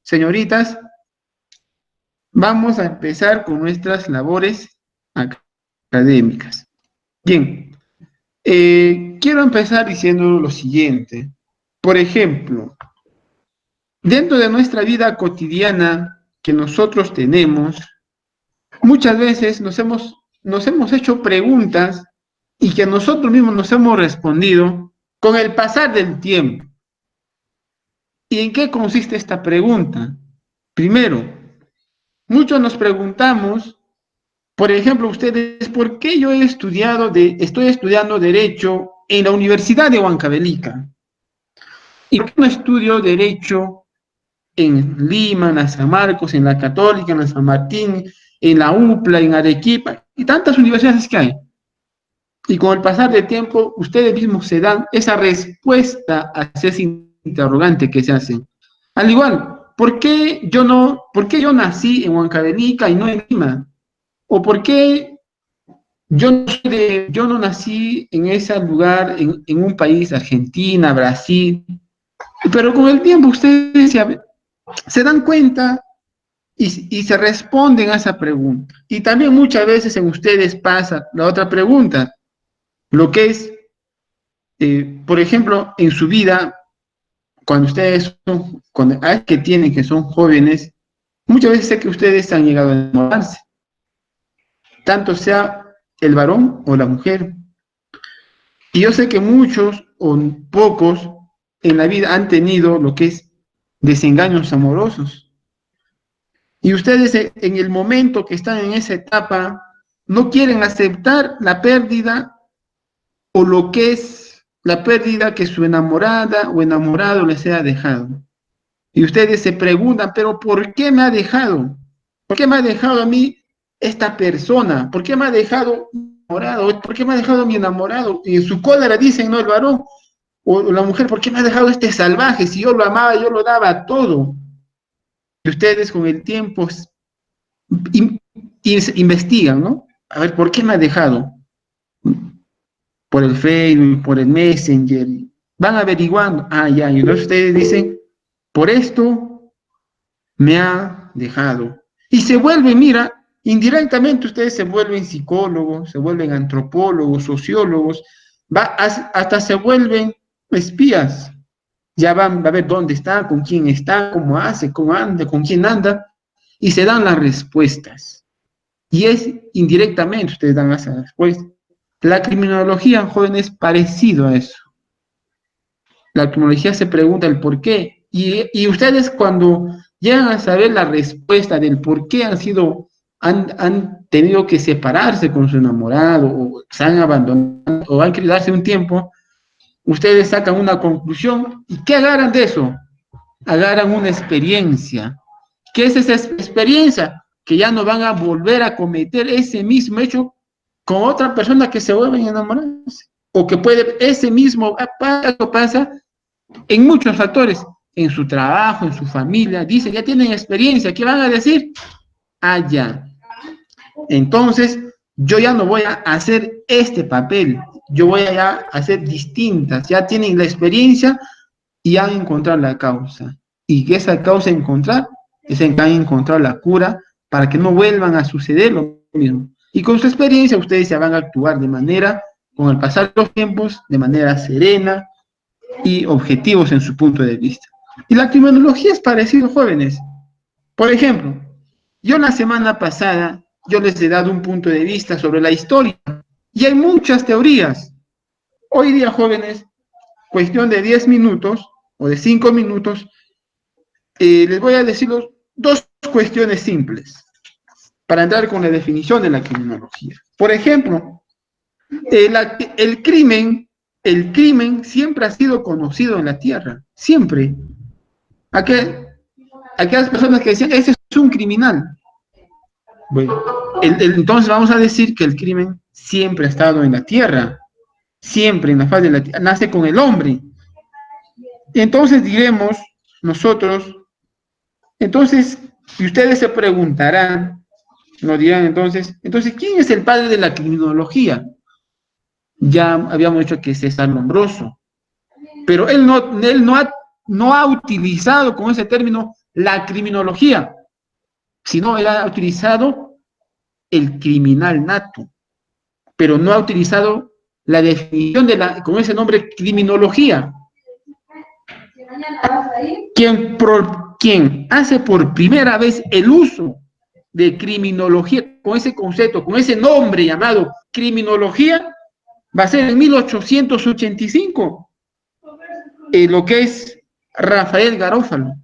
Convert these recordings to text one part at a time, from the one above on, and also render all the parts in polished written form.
señoritas, vamos a empezar con nuestras labores académicas. Bien, quiero empezar diciendo lo siguiente. Por ejemplo, dentro de nuestra vida cotidiana que nosotros tenemos, muchas veces nos hemos hecho preguntas y que nosotros mismos nos hemos respondido con el pasar del tiempo. ¿Y en qué consiste esta pregunta? Primero, muchos nos preguntamos, por ejemplo, ustedes, ¿por qué yo estoy estudiando Derecho en la Universidad de Huancavelica? ¿Y por qué no estudio Derecho en Lima, en la San Marcos, en la Católica, en la San Martín, en la UPLA, en Arequipa, y tantas universidades que hay? Y con el pasar del tiempo, ustedes mismos se dan esa respuesta hacia ese interrogante que se hacen. Al igual, ¿por qué yo nací en Huancavelica y no en Lima? ¿O por qué yo no nací en ese lugar, en un país, Argentina, Brasil? Pero con el tiempo ustedes se dan cuenta y se responden a esa pregunta. Y también muchas veces en ustedes pasa la otra pregunta, lo que es, por ejemplo, en su vida, cuando hay que tienen que son jóvenes, muchas veces sé que ustedes han llegado a enamorarse, tanto sea el varón o la mujer. Y yo sé que muchos o pocos en la vida han tenido lo que es desengaños amorosos. Y ustedes en el momento que están en esa etapa no quieren aceptar la pérdida o lo que es la pérdida que su enamorada o enamorado les haya dejado. Y ustedes se preguntan, pero ¿por qué me ha dejado? ¿Por qué me ha dejado a mí esta persona? ¿Por qué me ha dejado mi enamorado? ¿Por qué me ha dejado mi enamorado? Y en su cólera dicen, no, el varón o la mujer, ¿por qué me ha dejado este salvaje? Si yo lo amaba, yo lo daba todo. Y ustedes con el tiempo investigan, ¿no? A ver, ¿por qué me ha dejado? Por el Facebook, por el Messenger. Van averiguando. Ah, ya. Y entonces ustedes dicen, por esto me ha dejado. Y se vuelven, mira, indirectamente ustedes se vuelven psicólogos, se vuelven antropólogos, sociólogos, hasta se vuelven espías. Ya van a ver dónde está, cómo hace, cómo anda, con quién anda, y se dan las respuestas. Y es indirectamente ustedes dan esas respuestas. La criminología, jóvenes, es parecido a eso. La criminología se pregunta el por qué. Y ustedes cuando llegan a saber la respuesta del por qué han tenido que separarse con su enamorado, o se han abandonado, o han querido darse un tiempo, ustedes sacan una conclusión. ¿Y qué agarran de eso? Agarran una experiencia. ¿Qué es esa experiencia? Que ya no van a volver a cometer ese mismo hecho con otra persona que se vuelven a enamorarse. O que puede, ese mismo paso pasa en muchos factores, en su trabajo, en su familia. Dicen, ya tienen experiencia, ¿qué van a decir? Ah, ya. Entonces, yo ya no voy a hacer este papel, yo voy a hacer distintas. Ya tienen la experiencia y han encontrado la causa. Y que esa causa encontrar es en que han encontrado la cura para que no vuelvan a suceder lo mismo. Y con su experiencia ustedes ya van a actuar de manera, con el pasar de los tiempos, de manera serena y objetivos en su punto de vista. Y la criminología es parecido, jóvenes. Por ejemplo, yo la semana pasada, yo les he dado un punto de vista sobre la historia y hay muchas teorías. Hoy día, jóvenes, cuestión de 10 minutos o de 5 minutos, les voy a decir dos cuestiones simples para entrar con la definición de la criminología. Por ejemplo, el crimen siempre ha sido conocido en la tierra, siempre. Aquellas personas que decían, ese es un criminal. Bueno, entonces vamos a decir que el crimen siempre ha estado en la tierra, siempre en la faz de la tierra, nace con el hombre. Entonces diremos nosotros, entonces, y ustedes se preguntarán, nos dirán entonces, ¿quién es el padre de la criminología? Ya habíamos dicho que es César Lombroso, pero él no ha no ha utilizado con ese término la criminología, sino él ha utilizado el criminal nato, pero no ha utilizado la definición con ese nombre criminología. Quien hace por primera vez el uso de criminología con ese concepto, con ese nombre llamado criminología, va a ser en 1885, lo que es Rafael Garófalo.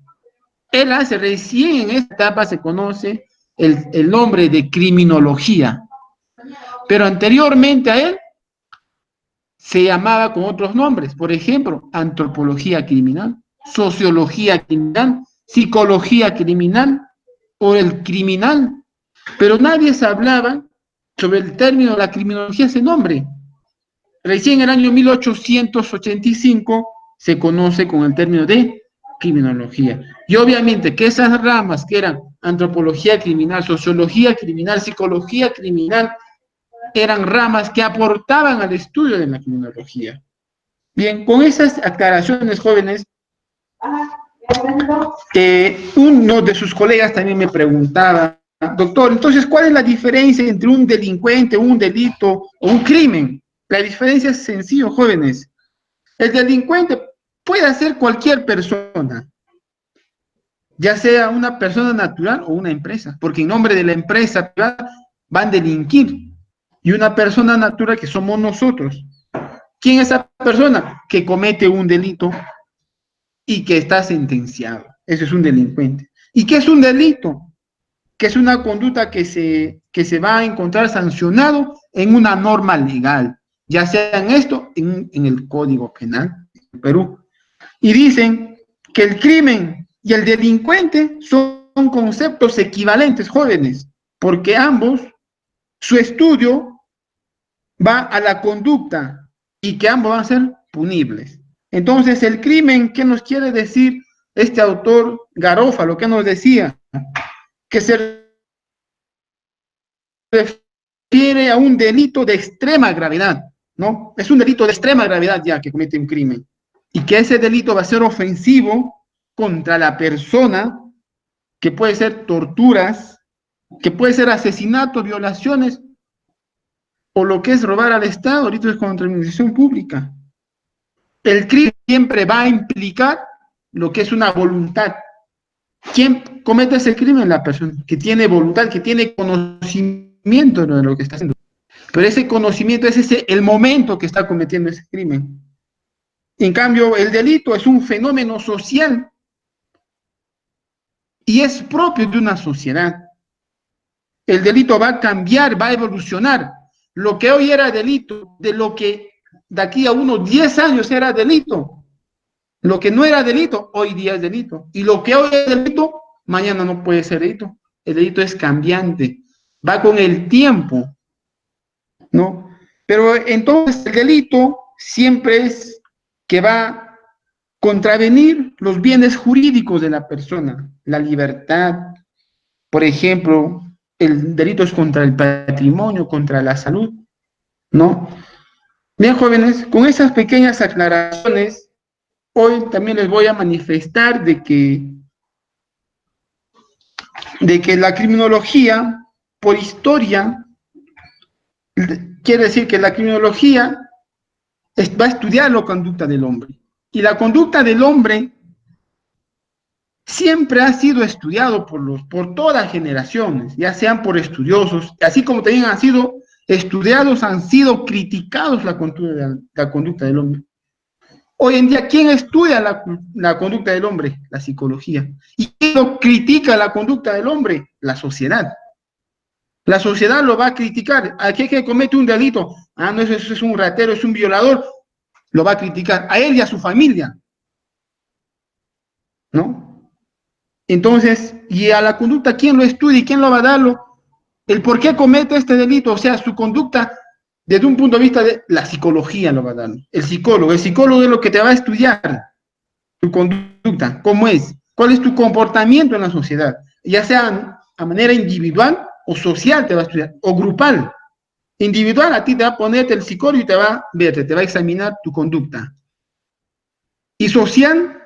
Él hace, recién en esta etapa se conoce el nombre de criminología, pero anteriormente a él se llamaba con otros nombres, por ejemplo, antropología criminal, sociología criminal, psicología criminal o el criminal, pero nadie se hablaba sobre el término de la criminología, ese nombre. Recién en el año 1885 se conoce con el término de criminología. Y obviamente que esas ramas que eran antropología criminal, sociología criminal, psicología criminal, eran ramas que aportaban al estudio de la criminología. Bien, con esas aclaraciones, jóvenes, uno de sus colegas también me preguntaba, doctor, entonces, ¿cuál es la diferencia entre un delincuente, un delito o un crimen? La diferencia es sencillo, jóvenes. El delincuente puede ser cualquier persona, ya sea una persona natural o una empresa, porque en nombre de la empresa privada van a delinquir, y una persona natural que somos nosotros. ¿Quién es esa persona? Que comete un delito y que está sentenciado. Eso es un delincuente. ¿Y qué es un delito? Que es una conducta que se va a encontrar sancionado en una norma legal, ya sea en esto, en el Código Penal de Perú. Y dicen que el crimen y el delincuente son conceptos equivalentes, jóvenes, porque ambos, su estudio va a la conducta y que ambos van a ser punibles. Entonces, el crimen, ¿qué nos quiere decir este autor Garófalo? ¿Qué nos decía? Que se refiere a un delito de extrema gravedad, ¿no? Es un delito de extrema gravedad ya que comete un crimen. Y que ese delito va a ser ofensivo contra la persona, que puede ser torturas, que puede ser asesinatos, violaciones, o lo que es robar al Estado, ahorita es contra la administración pública. El crimen siempre va a implicar lo que es una voluntad. ¿Quién comete ese crimen? La persona que tiene voluntad, que tiene conocimiento de lo que está haciendo. Pero ese conocimiento es el momento que está cometiendo ese crimen. En cambio, el delito es un fenómeno social y es propio de una sociedad. El delito va a cambiar, va a evolucionar. Lo que hoy era delito, de lo que de aquí a unos 10 años era delito. Lo que no era delito, hoy día es delito. Y lo que hoy es delito, mañana no puede ser delito. El delito es cambiante, va con el tiempo, ¿no? Pero entonces el delito siempre es que va a contravenir los bienes jurídicos de la persona, la libertad, por ejemplo, el delito es contra el patrimonio, contra la salud, ¿no? Bien, jóvenes, con esas pequeñas aclaraciones, hoy también les voy a manifestar de que la criminología, por historia, quiere decir que la criminología va a estudiar la conducta del hombre. Y la conducta del hombre siempre ha sido estudiado por todas generaciones, ya sean por estudiosos, así como también han sido estudiados, han sido criticados la conducta del hombre. Hoy en día, ¿quién estudia la conducta del hombre? La psicología. ¿Y quién critica la conducta del hombre? La sociedad. La sociedad lo va a criticar. Aquel que comete un delito, no, eso es un ratero, es un violador, lo va a criticar a él y a su familia, ¿no? Entonces, y a la conducta, ¿quién lo estudia y quién lo va a darlo? El por qué comete este delito, o sea, su conducta, desde un punto de vista de la psicología lo va a dar. El psicólogo es lo que te va a estudiar, tu conducta, cómo es, cuál es tu comportamiento en la sociedad, ya sea a manera individual o social te va a estudiar, o grupal. Individual, a ti te va a ponerte el psicólogo y te va a ver, te va a examinar tu conducta. Y social,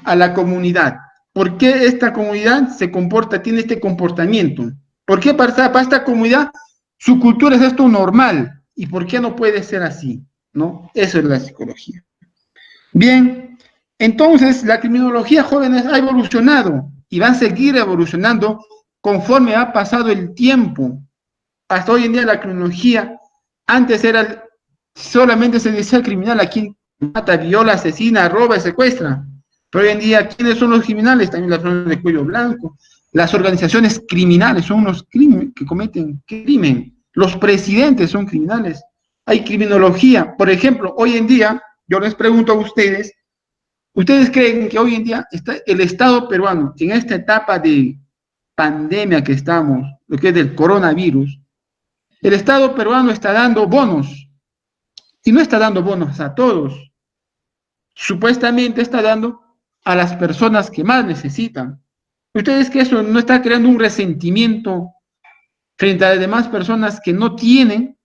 a la comunidad. ¿Por qué esta comunidad se comporta, tiene este comportamiento? ¿Por qué para esta comunidad su cultura es esto normal? ¿Y por qué no puede ser así? ¿No? Eso es la psicología. Bien, entonces la criminología, jóvenes, ha evolucionado y va a seguir evolucionando conforme ha pasado el tiempo. Hasta hoy en día la criminología, antes era solamente se decía criminal a quien mata, viola, asesina, roba y secuestra. Pero hoy en día, ¿quiénes son los criminales? También las personas de cuello blanco. Las organizaciones criminales son los que cometen crimen. Los presidentes son criminales. Hay criminología. Por ejemplo, hoy en día, yo les pregunto a ustedes, ¿ustedes creen que hoy en día está el Estado peruano, en esta etapa de pandemia que estamos, lo que es del coronavirus, el Estado peruano está dando bonos? Y no está dando bonos a todos. Supuestamente está dando a las personas que más necesitan. ¿Ustedes que eso no está creando un resentimiento frente a las demás personas que no tienen?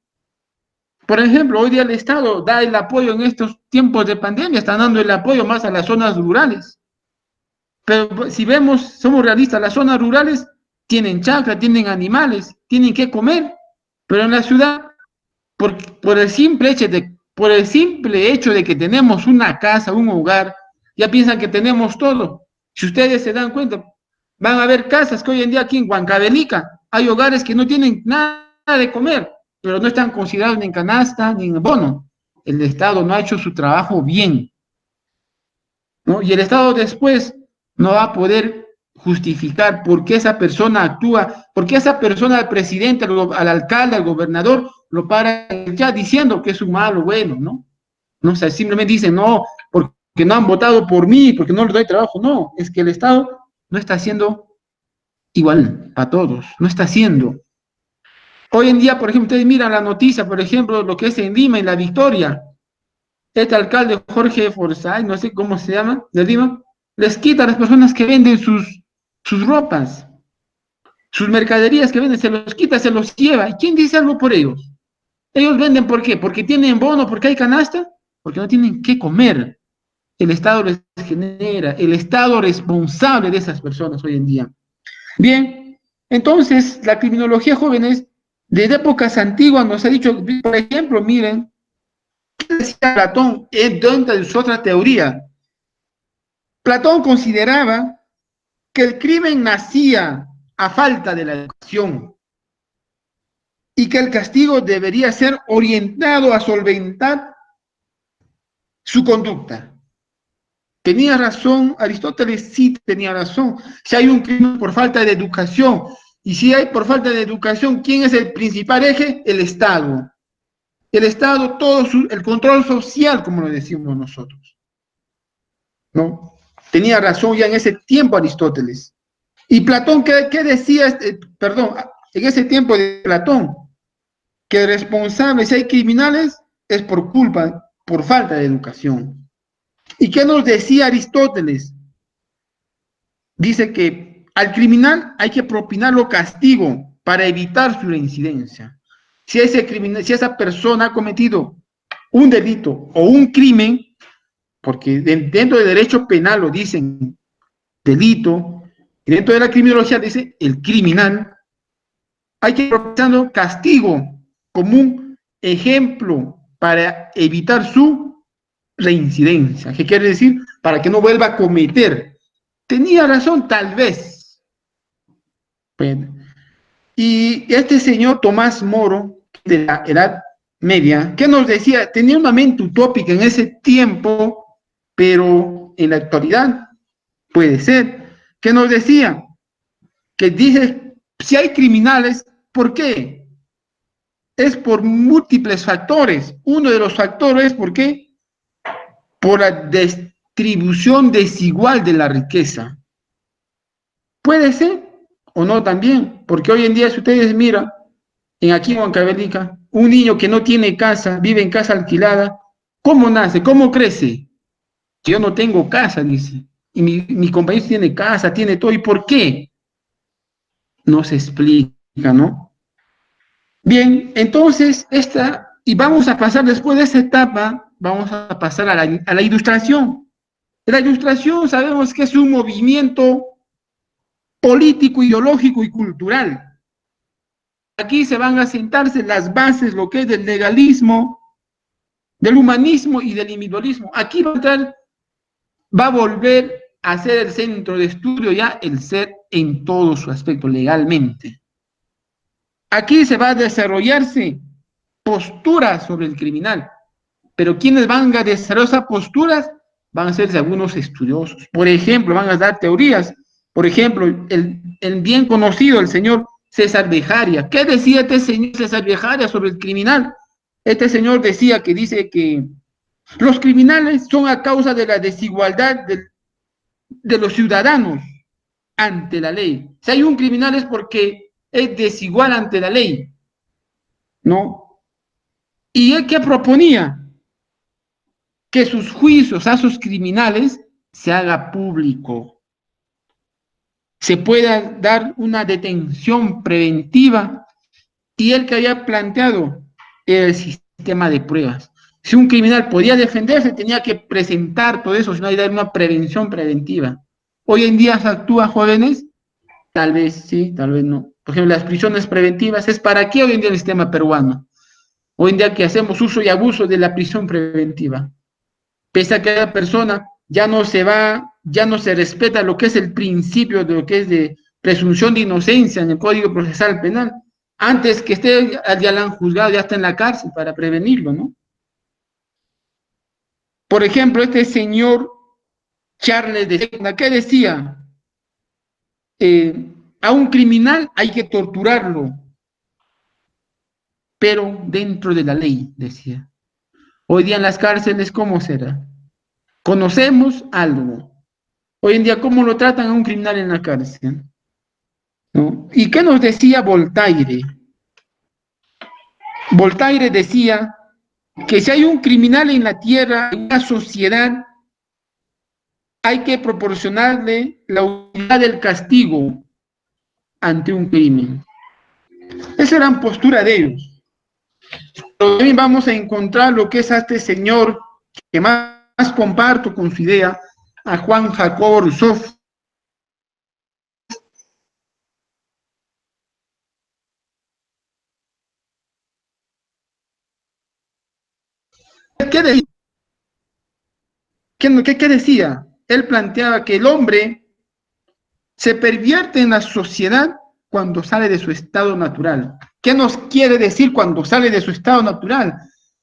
Por ejemplo, hoy día el Estado da el apoyo en estos tiempos de pandemia, están dando el apoyo más a las zonas rurales. Pero si vemos, somos realistas, las zonas rurales tienen chacra, tienen animales, tienen que comer, pero en la ciudad, por el simple hecho de que tenemos una casa, un hogar, ya piensan que tenemos todo. Si ustedes se dan cuenta, van a ver casas que hoy en día aquí en Huancavelica hay hogares que no tienen nada de comer, pero no están considerados ni en canasta ni en bono. El Estado no ha hecho su trabajo bien, ¿no? Y el Estado después no va a poder justificar por qué esa persona actúa, por qué esa persona, al presidente, al alcalde, al gobernador, lo para ya diciendo que es un malo, bueno, ¿no? No, o sea, simplemente dicen, no, porque no han votado por mí, porque no les doy trabajo. No, es que el Estado no está haciendo igual a todos, no está haciendo. Hoy en día, por ejemplo, ustedes miran la noticia, por ejemplo, lo que es en Lima, en La Victoria, este alcalde Jorge Forsyth, no sé cómo se llama, de Lima, les quita a las personas que venden sus ropas, sus mercaderías que venden, se los quita, se los lleva. ¿Y quién dice algo por ellos? Ellos venden ¿por qué? Porque tienen bono, porque hay canasta, porque no tienen qué comer. El Estado les genera, el Estado responsable de esas personas hoy en día. Bien, entonces la criminología, jóvenes, desde épocas antiguas nos ha dicho, por ejemplo, miren, ¿qué decía Platón dentro de su otra teoría? Platón consideraba que el crimen nacía a falta de la educación y que el castigo debería ser orientado a solventar su conducta. ¿Tenía razón Aristóteles? Sí, tenía razón. Si hay un crimen por falta de educación, y si hay por falta de educación, ¿quién es el principal eje? El Estado. El Estado, el control social, como lo decimos nosotros, ¿no? Tenía razón ya en ese tiempo Aristóteles. Y Platón, ¿qué decía? Perdón, en ese tiempo de Platón, que responsables, si hay criminales, es por falta de educación. ¿Y qué nos decía Aristóteles? Dice que al criminal hay que propinarlo castigo para evitar su reincidencia. Si esa persona ha cometido un delito o un crimen, porque dentro del derecho penal lo dicen delito, y dentro de la criminología dice el criminal, hay que propinarlo castigo como un ejemplo para evitar su reincidencia. ¿Qué quiere decir? Para que no vuelva a cometer. Tenía razón, tal vez. Bueno, y este señor Tomás Moro, de la Edad Media, ¿qué nos decía? Tenía una mente utópica en ese tiempo, pero en la actualidad puede ser. ¿Qué nos decía? Que dice, si hay criminales, ¿por qué? Es por múltiples factores. Uno de los factores, ¿por qué? Por la distribución desigual de la riqueza. Puede ser o no también, porque hoy en día, si ustedes miran, aquí en Huancavelica, un niño que no tiene casa, vive en casa alquilada, ¿cómo nace? ¿Cómo crece? Yo no tengo casa, dice. Y mi compañero tiene casa, tiene todo. ¿Y por qué? No se explica, ¿no? Bien, entonces, y vamos a pasar después de esta etapa, vamos a pasar a la ilustración. La Ilustración sabemos que es un movimiento político, ideológico y cultural. Aquí se van a sentarse las bases, lo que es del legalismo, del humanismo y del individualismo. Aquí va a volver a ser el centro de estudio ya el ser en todo su aspecto legalmente. Aquí se va a desarrollarse posturas sobre el criminal, pero quienes van a desarrollar esas posturas van a ser algunos estudiosos. Por ejemplo, van a dar teorías. Por ejemplo, el bien conocido, el señor César Bejaria. ¿Qué decía este señor César Bejaria sobre el criminal? Este señor dice que los criminales son a causa de la desigualdad de los ciudadanos ante la ley. Si hay un criminal es porque es desigual ante la ley, ¿no? ¿Y él qué proponía? Que sus juicios a sus criminales se haga público, se pueda dar una detención preventiva, y él que había planteado el sistema de pruebas. Si un criminal podía defenderse, tenía que presentar todo eso, sino hay que dar una prevención preventiva. Hoy en día se actúa, jóvenes, tal vez sí, tal vez no. Por ejemplo, las prisiones preventivas, ¿es para qué hoy en día el sistema peruano? Hoy en día que hacemos uso y abuso de la prisión preventiva. Pese a que la persona ya no se respeta lo que es el principio de lo que es de presunción de inocencia en el Código Procesal Penal. Antes que esté, ya la han juzgado, ya está en la cárcel para prevenirlo, ¿no? Por ejemplo, este señor Charles de Segunda, ¿qué decía? A un criminal hay que torturarlo, pero dentro de la ley, decía. Hoy día en las cárceles, ¿cómo será? Conocemos algo. Hoy en día, ¿cómo lo tratan a un criminal en la cárcel? ¿No? ¿Y qué nos decía Voltaire? Voltaire decía que si hay un criminal en la tierra, en una sociedad, hay que proporcionarle la unidad del castigo ante un crimen. Esa era la postura de ellos. Pero también vamos a encontrar lo que es a este señor que más comparto con su idea, a Juan Jacobo Rousseau. ¿Qué decía? ¿Qué decía? Él planteaba que el hombre se pervierte en la sociedad cuando sale de su estado natural. ¿Qué nos quiere decir cuando sale de su estado natural?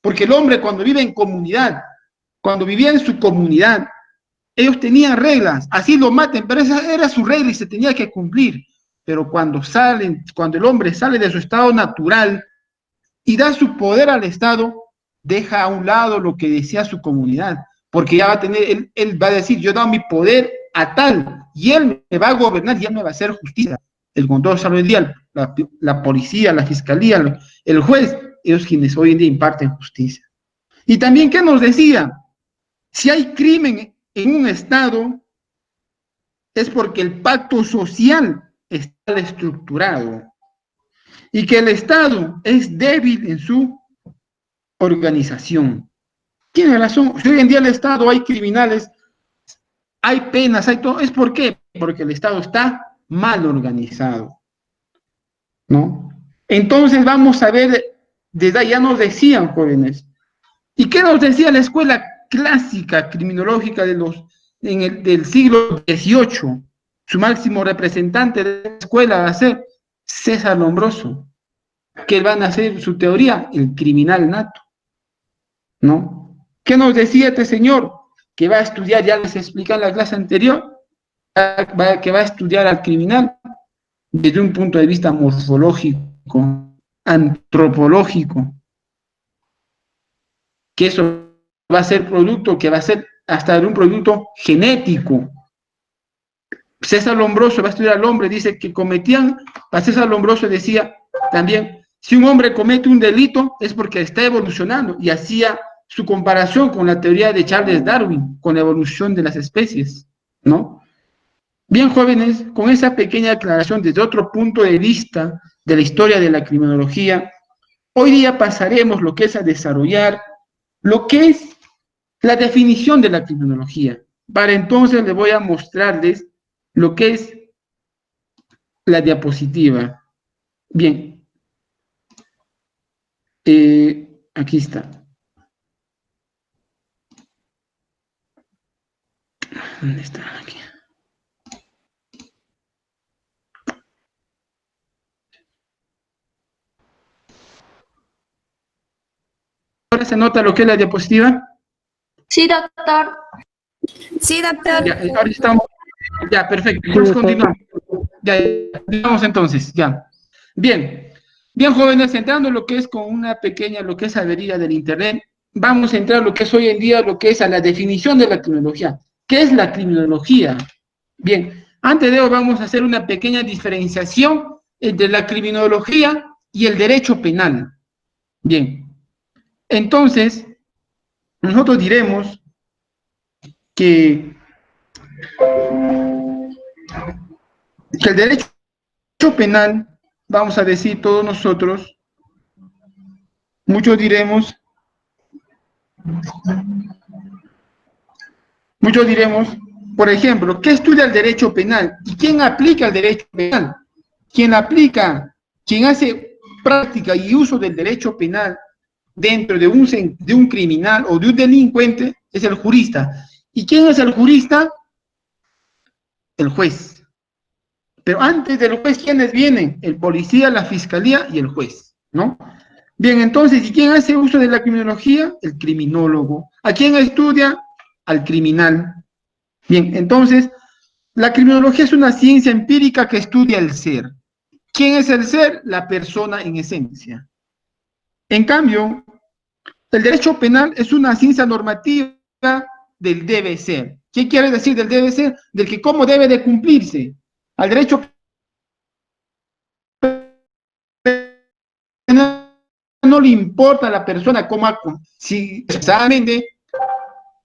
Porque el hombre cuando vive en comunidad, cuando vivía en su comunidad, ellos tenían reglas, así lo maten, pero esa era su regla y se tenía que cumplir. Pero cuando el hombre sale de su estado natural y da su poder al Estado, deja a un lado lo que decía su comunidad, porque ya va a tener, él va a decir, yo he dado mi poder a tal, y él me va a gobernar y él me va a hacer justicia. El control salarial, la policía, la fiscalía, el juez, ellos quienes hoy en día imparten justicia. Y también, ¿qué nos decía? Si hay crimen en un Estado, es porque el pacto social está estructurado y que el Estado es débil en su organización. Tiene razón. Si hoy en día el Estado hay criminales, hay penas, hay todo. ¿Es por qué? Porque el Estado está mal organizado, ¿no? Entonces vamos a ver, desde ya nos decían jóvenes. ¿Y qué nos decía la escuela clásica criminológica del siglo XVIII? Su máximo representante de la escuela va a ser César Lombroso, que van a hacer su teoría, el criminal nato, ¿no? ¿Qué nos decía este señor? Que va a estudiar, ya les expliqué en la clase anterior, que va a estudiar al criminal desde un punto de vista morfológico, antropológico, que eso va a ser producto, que va a ser hasta un producto genético. César Lombroso va a estudiar al hombre, dice que para César Lombroso decía también, si un hombre comete un delito es porque está evolucionando, y hacía su comparación con la teoría de Charles Darwin, con la evolución de las especies, ¿no? Bien, jóvenes, con esa pequeña aclaración desde otro punto de vista de la historia de la criminología, hoy día pasaremos lo que es a desarrollar lo que es la definición de la criminología. para entonces les voy a mostrarles lo que es la diapositiva. Bien, aquí está. ¿Dónde está? Aquí. ¿Ahora se nota lo que es la diapositiva? Sí, doctor. Sí, doctor. Ya, ahora estamos. Ya, perfecto. Entonces continuamos. Ya, vamos entonces, ya. Bien, bien jóvenes, entrando en lo que es con una pequeña, lo que es avería del Internet, vamos a entrar a lo que es hoy en día, lo que es a la definición de la criminología. ¿Qué es la criminología? Bien, antes de ello vamos a hacer una pequeña diferenciación entre la criminología y el derecho penal. Bien, entonces, nosotros diremos que, que el derecho penal, vamos a decir todos nosotros, muchos diremos, por ejemplo, ¿qué estudia el derecho penal? ¿Y quién aplica el derecho penal? Quien aplica, quien hace práctica y uso del derecho penal dentro de un criminal o de un delincuente es el jurista. ¿Y quién es el jurista? El juez. Pero antes del juez, ¿quiénes vienen? El policía, la fiscalía y el juez, ¿no? Bien, entonces, ¿y quién hace uso de la criminología? El criminólogo. ¿A quién estudia? Al criminal. Bien, entonces, la criminología es una ciencia empírica que estudia el ser. ¿Quién es el ser? La persona en esencia. En cambio, el derecho penal es una ciencia normativa del debe ser. ¿Qué quiere decir del debe ser? Del que cómo debe de cumplirse. Al derecho penal no le importa a la persona cómo, si exactamente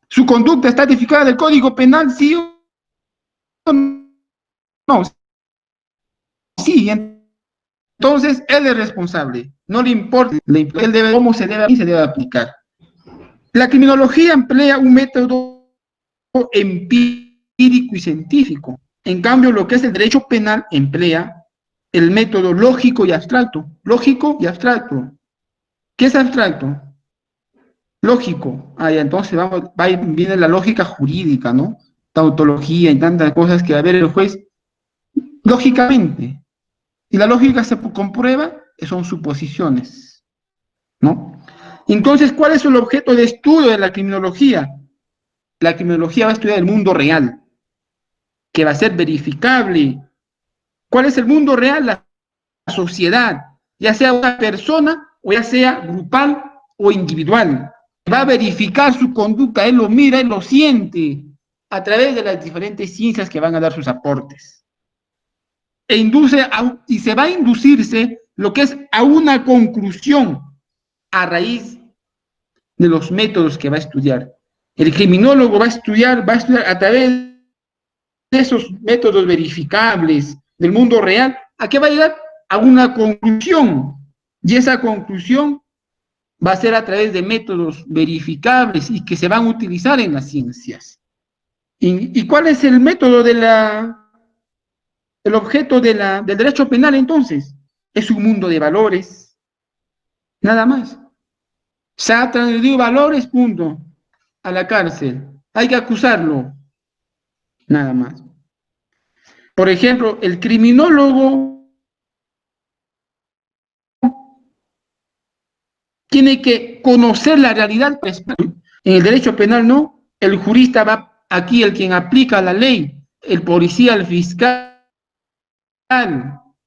su conducta está tipificada del Código Penal, sí o no. Sí, entonces él es responsable. No le importa, él debe, cómo se debe aplicar. La criminología emplea un método empírico y científico. En cambio, lo que es el derecho penal emplea el método lógico y abstracto. Lógico y abstracto. ¿Qué es abstracto? Lógico. Ah, ya, entonces viene la lógica jurídica, ¿no? Tautología y tantas cosas que va a ver el juez. Lógicamente. Y la lógica se comprueba, son suposiciones, ¿no? Entonces, ¿cuál es el objeto de estudio de la criminología? La criminología va a estudiar el mundo real, que va a ser verificable. ¿Cuál es el mundo real? La sociedad, ya sea una persona o ya sea grupal o individual. Va a verificar su conducta, él lo mira, él lo siente a través de las diferentes ciencias que van a dar sus aportes. Y se va a inducirse lo que es a una conclusión a raíz de los métodos que va a estudiar. El criminólogo va a estudiar a través de esos métodos verificables del mundo real. ¿A qué va a llegar? A una conclusión. Y esa conclusión va a ser a través de métodos verificables y que se van a utilizar en las ciencias. ¿Y cuál es el método el objeto del derecho penal entonces? Es un mundo de valores, nada más. Se ha transgredido valores, punto, a la cárcel. Hay que acusarlo, nada más. Por ejemplo, el criminólogo tiene que conocer la realidad. En el derecho penal no. El jurista va aquí, el quien aplica la ley, el policía, el fiscal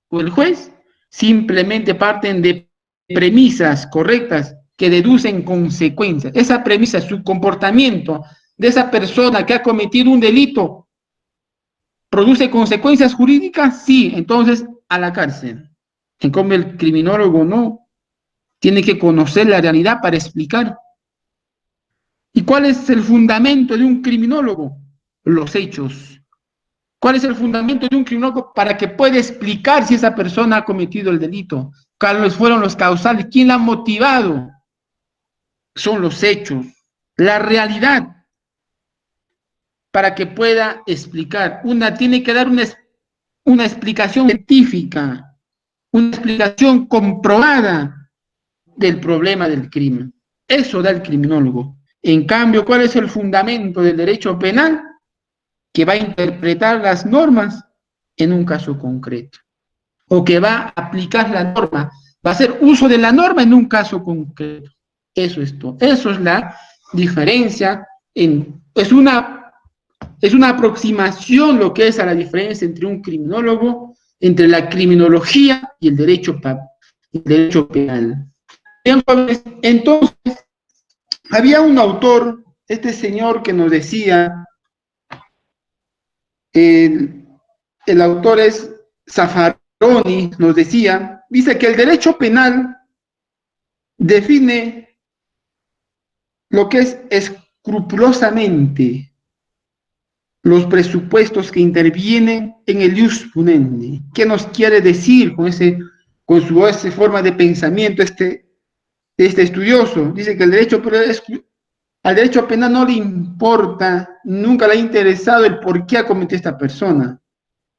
o el juez, simplemente parten de premisas correctas que deducen consecuencias. Esa premisa, su comportamiento de esa persona que ha cometido un delito, ¿produce consecuencias jurídicas? Sí, entonces a la cárcel. En cambio, el criminólogo no. Tiene que conocer la realidad para explicar. ¿Y cuál es el fundamento de un criminólogo? Los hechos. ¿Cuál es el fundamento de un criminólogo para que pueda explicar si esa persona ha cometido el delito? ¿Cuáles fueron los causales? ¿Quién la ha motivado? Son los hechos, la realidad. para que pueda explicar. Una tiene que dar una explicación científica, una explicación comprobada del problema del crimen. Eso da el criminólogo. En cambio, ¿cuál es el fundamento del derecho penal? Que va a interpretar las normas en un caso concreto, o que va a aplicar la norma, va a hacer uso de la norma en un caso concreto. Eso es todo. Eso es la diferencia. Es una aproximación lo que es a la diferencia entre un criminólogo, entre la criminología y el derecho penal. Bien, jóvenes, entonces, había un autor, este señor que nos decía, el autor es Zaffaroni, nos decía, dice que el derecho penal define lo que es escrupulosamente los presupuestos que intervienen en el ius punendi. ¿Qué nos quiere decir con esa forma de pensamiento este estudioso? Dice que al derecho penal no le importa, nunca le ha interesado el por qué ha cometido esta persona.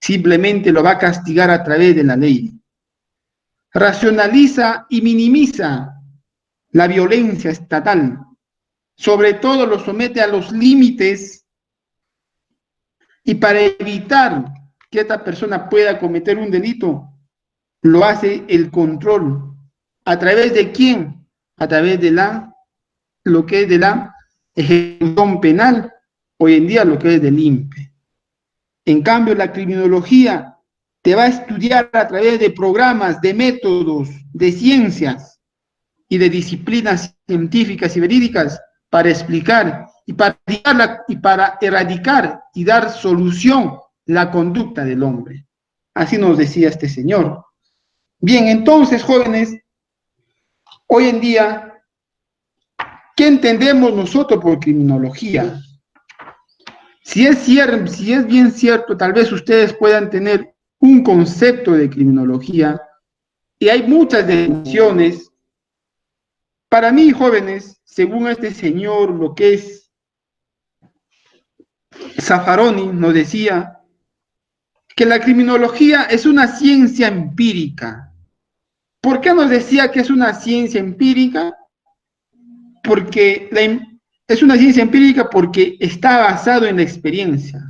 Simplemente lo va a castigar a través de la ley. Racionaliza y minimiza la violencia estatal. Sobre todo lo somete a los límites, y para evitar que esta persona pueda cometer un delito, lo hace el control. ¿A través de quién? A través de lo que es de la ejecución penal, hoy en día lo que es del INPE. En cambio, la criminología te va a estudiar a través de programas, de métodos, de ciencias y de disciplinas científicas y verídicas para explicar y para erradicar y dar solución la conducta del hombre. Así nos decía este señor. Bien, entonces, jóvenes, hoy en día, ¿qué entendemos nosotros por criminología? Si es bien cierto, tal vez ustedes puedan tener un concepto de criminología, y hay muchas definiciones. Para mí, jóvenes, según este señor, lo que es Zaffaroni nos decía que la criminología es una ciencia empírica. ¿Por qué nos decía que es una ciencia empírica? Porque es una ciencia empírica porque está basado en la experiencia,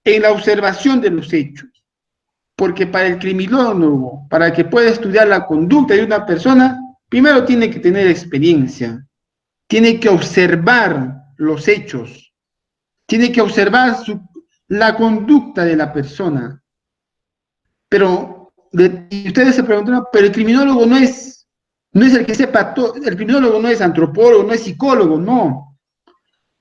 en la observación de los hechos. Porque para el criminólogo, para que pueda estudiar la conducta de una persona, primero tiene que tener experiencia, tiene que observar los hechos, tiene que observar la conducta de la persona. Pero, y ustedes se preguntan, pero el criminólogo no es el que sepa todo, el criminólogo no es antropólogo, no es psicólogo, no.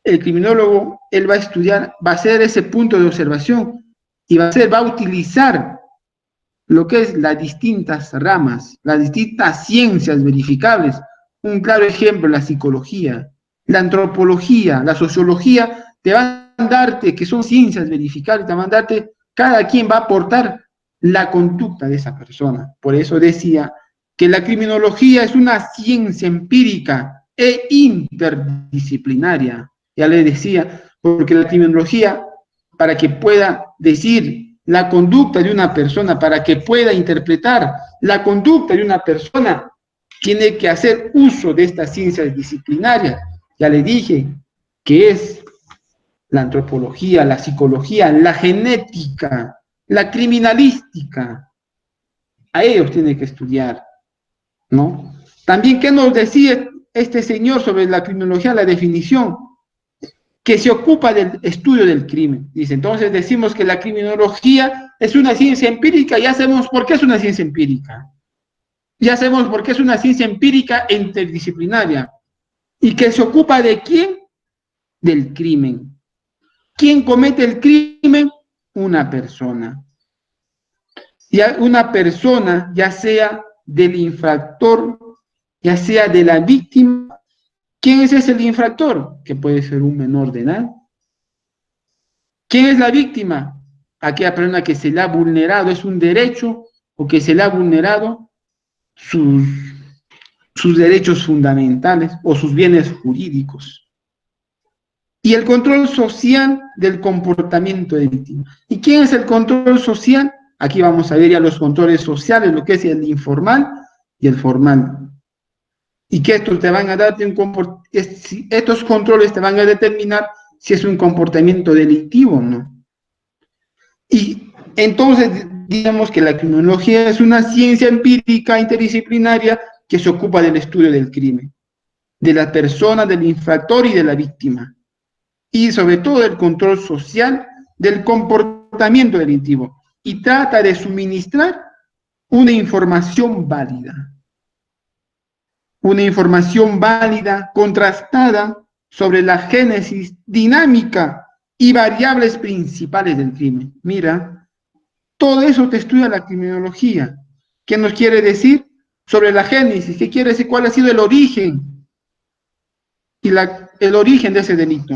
El criminólogo, él va a estudiar, va a hacer ese punto de observación y va a utilizar lo que es las distintas ramas, las distintas ciencias verificables. Un claro ejemplo, la psicología, la antropología, la sociología, te van a darte, que son ciencias verificables, te van a darte, cada quien va a aportar la conducta de esa persona. Por eso decía que la criminología es una ciencia empírica e interdisciplinaria. Ya le decía, porque la criminología, para que pueda decir la conducta de una persona, para que pueda interpretar la conducta de una persona, tiene que hacer uso de estas ciencias disciplinarias. Ya le dije que es la antropología, la psicología, la genética, la criminalística. A ellos tiene que estudiar, ¿no? También, ¿qué nos decía este señor sobre la criminología? La definición, que se ocupa del estudio del crimen. Dice, entonces decimos que la criminología es una ciencia empírica, ya sabemos por qué es una ciencia empírica. Ya sabemos por qué es una ciencia empírica e interdisciplinaria. ¿Y que se ocupa de quién? Del crimen. ¿Quién comete el crimen? Una persona. Ya una persona, ya sea del infractor, ya sea de la víctima. ¿Quién es ese el infractor? Que puede ser un menor de edad. ¿Quién es la víctima? Aquella persona que se le ha vulnerado, es un derecho, o que se le ha vulnerado sus derechos fundamentales o sus bienes jurídicos. y el control social del comportamiento delictivo. ¿Y quién es el control social? Aquí vamos a ver ya los controles sociales, lo que es el informal y el formal. Y que estos te van a dar estos controles te van a determinar si es un comportamiento delictivo o no. Y entonces digamos que la criminología es una ciencia empírica interdisciplinaria que se ocupa del estudio del crimen, de la persona, del infractor y de la víctima, y sobre todo del control social del comportamiento delictivo, y trata de suministrar una información válida, contrastada sobre la génesis, dinámica y variables principales del crimen. Mira, todo eso te estudia la criminología. ¿Qué nos quiere decir? Sobre la génesis, ¿qué quiere decir? ¿Cuál ha sido el origen? Y el origen de ese delito.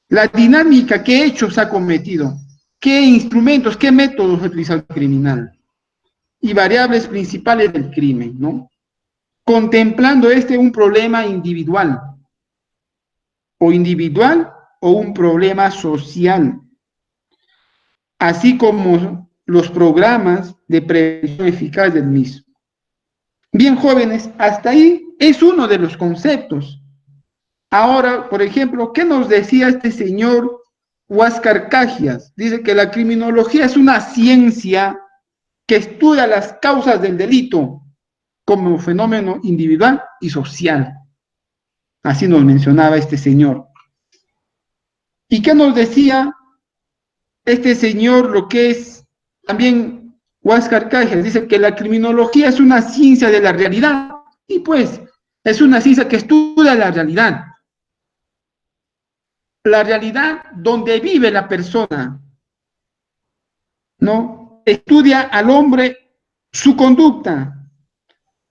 La dinámica, qué hechos ha cometido, qué instrumentos, qué métodos ha utilizado el criminal. Y variables principales del crimen, ¿no? Contemplando un problema individual o un problema social, así como los programas de prevención eficaz del mismo. Bien, jóvenes, hasta ahí es uno de los conceptos. Ahora, por ejemplo, ¿qué nos decía este señor Huáscar Cajias? Dice que la criminología es una ciencia que estudia las causas del delito como fenómeno individual y social. Así nos mencionaba este señor. ¿Y qué nos decía este señor, lo que es también Huáscar Cajias? Dice que la criminología es una ciencia de la realidad. Y pues, es una ciencia que estudia la realidad. La realidad donde vive la persona, ¿no? Estudia al hombre su conducta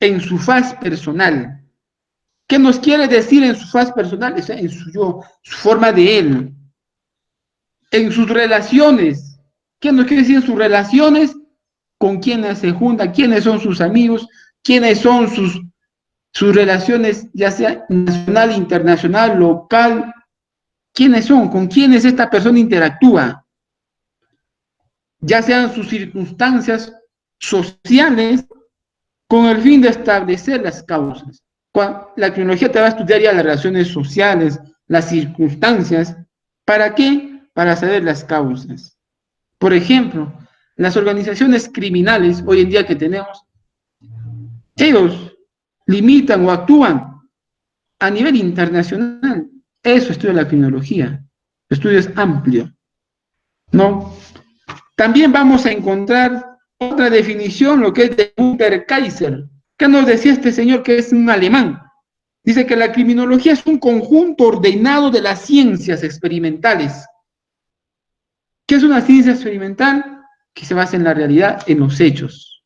en su faz personal. ¿Qué nos quiere decir en su faz personal? En su yo, su forma de él. En sus relaciones. ¿Qué nos quiere decir en sus relaciones? Con quiénes se junta, quiénes son sus amigos, quiénes son sus relaciones, ya sea nacional, internacional, local. ¿Quiénes son? ¿Con quiénes esta persona interactúa? Ya sean sus circunstancias sociales, con el fin de establecer las causas. La criminología te va a estudiar ya las relaciones sociales, las circunstancias. ¿Para qué? Para saber las causas. Por ejemplo, las organizaciones criminales hoy en día que tenemos, ellos limitan o actúan a nivel internacional. Eso estudia la criminología. El estudio es amplio, ¿no? También vamos a encontrar otra definición, lo que es de Gunther Kaiser. ¿Qué nos decía este señor que es un alemán? Dice que la criminología es un conjunto ordenado de las ciencias experimentales. ¿Qué es una ciencia experimental? Que se basa en la realidad, en los hechos.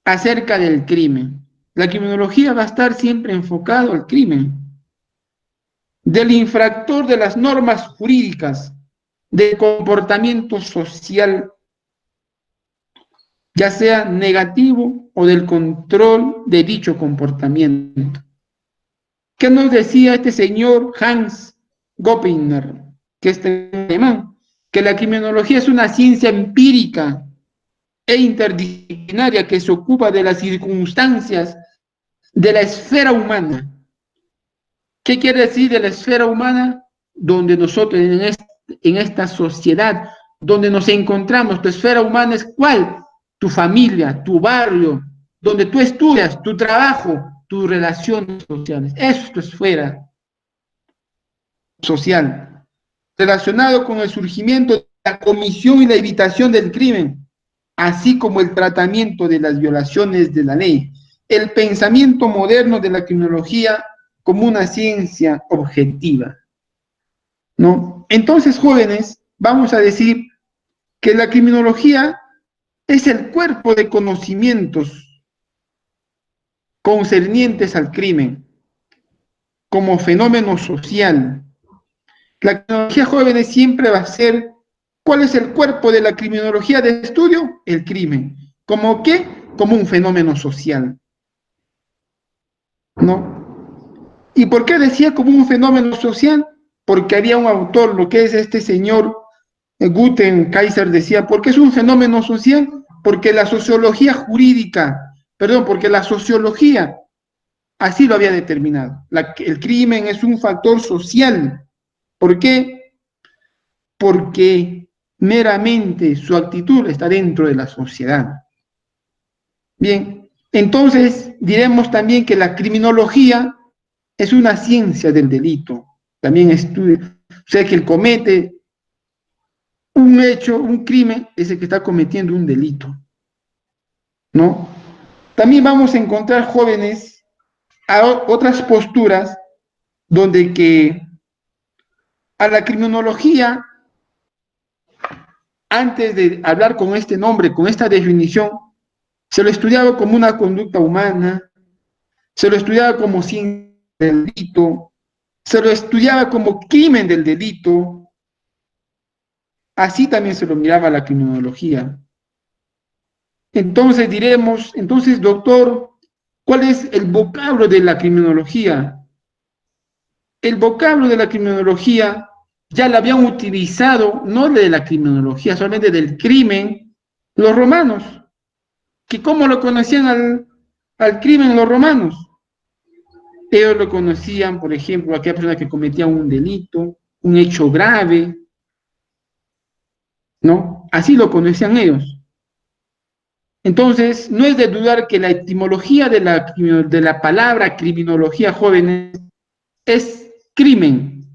Acerca del crimen. La criminología va a estar siempre enfocado al crimen. Del infractor de las normas jurídicas, del comportamiento social, ya sea negativo o del control de dicho comportamiento. ¿Qué nos decía este señor Hans Gopiner, que es alemán? Que la criminología es una ciencia empírica e interdisciplinaria que se ocupa de las circunstancias de la esfera humana. ¿Qué quiere decir de la esfera humana? Donde nosotros en esta sociedad, donde nos encontramos, tu esfera humana es ¿cuál? Tu familia, tu barrio, donde tú estudias, tu trabajo, tus relaciones sociales. Eso es tu esfera social, relacionado con el surgimiento de la comisión y la evitación del crimen, así como el tratamiento de las violaciones de la ley. El pensamiento moderno de la criminología como una ciencia objetiva, ¿no? Entonces, jóvenes, vamos a decir que la criminología es el cuerpo de conocimientos concernientes al crimen como fenómeno social. La criminología, jóvenes, siempre va a ser, ¿cuál es el cuerpo de la criminología de estudio? El crimen. ¿Como qué? Como un fenómeno social, ¿no? ¿Y por qué decía como un fenómeno social? porque había un autor, lo que es este señor Kaiser decía, ¿por qué es un fenómeno social? Porque la sociología jurídica, perdón, porque la sociología así lo había determinado. El crimen es un factor social. ¿Por qué? Porque meramente su actitud está dentro de la sociedad. Bien, entonces diremos también que la criminología es una ciencia del delito. También estudia, o sea que el comete un hecho, un crimen, es el que está cometiendo un delito, ¿no? También vamos a encontrar jóvenes a otras posturas donde que a la criminología, antes de hablar con este nombre, con esta definición, se lo estudiaba como una conducta humana, se lo estudiaba como ciencia del delito, se lo estudiaba como crimen del delito, así también se lo miraba la criminología. Entonces diremos, entonces, doctor, ¿cuál es el vocablo de la criminología? El vocablo de la criminología ya lo habían utilizado, no de la criminología, solamente del crimen, los romanos. ¿Que cómo lo conocían al crimen los romanos? Ellos lo conocían, por ejemplo, aquella persona que cometía un delito, un hecho grave, ¿no? Así lo conocían ellos. Entonces, no es de dudar que la etimología de la palabra criminología, jóvenes, es crimen.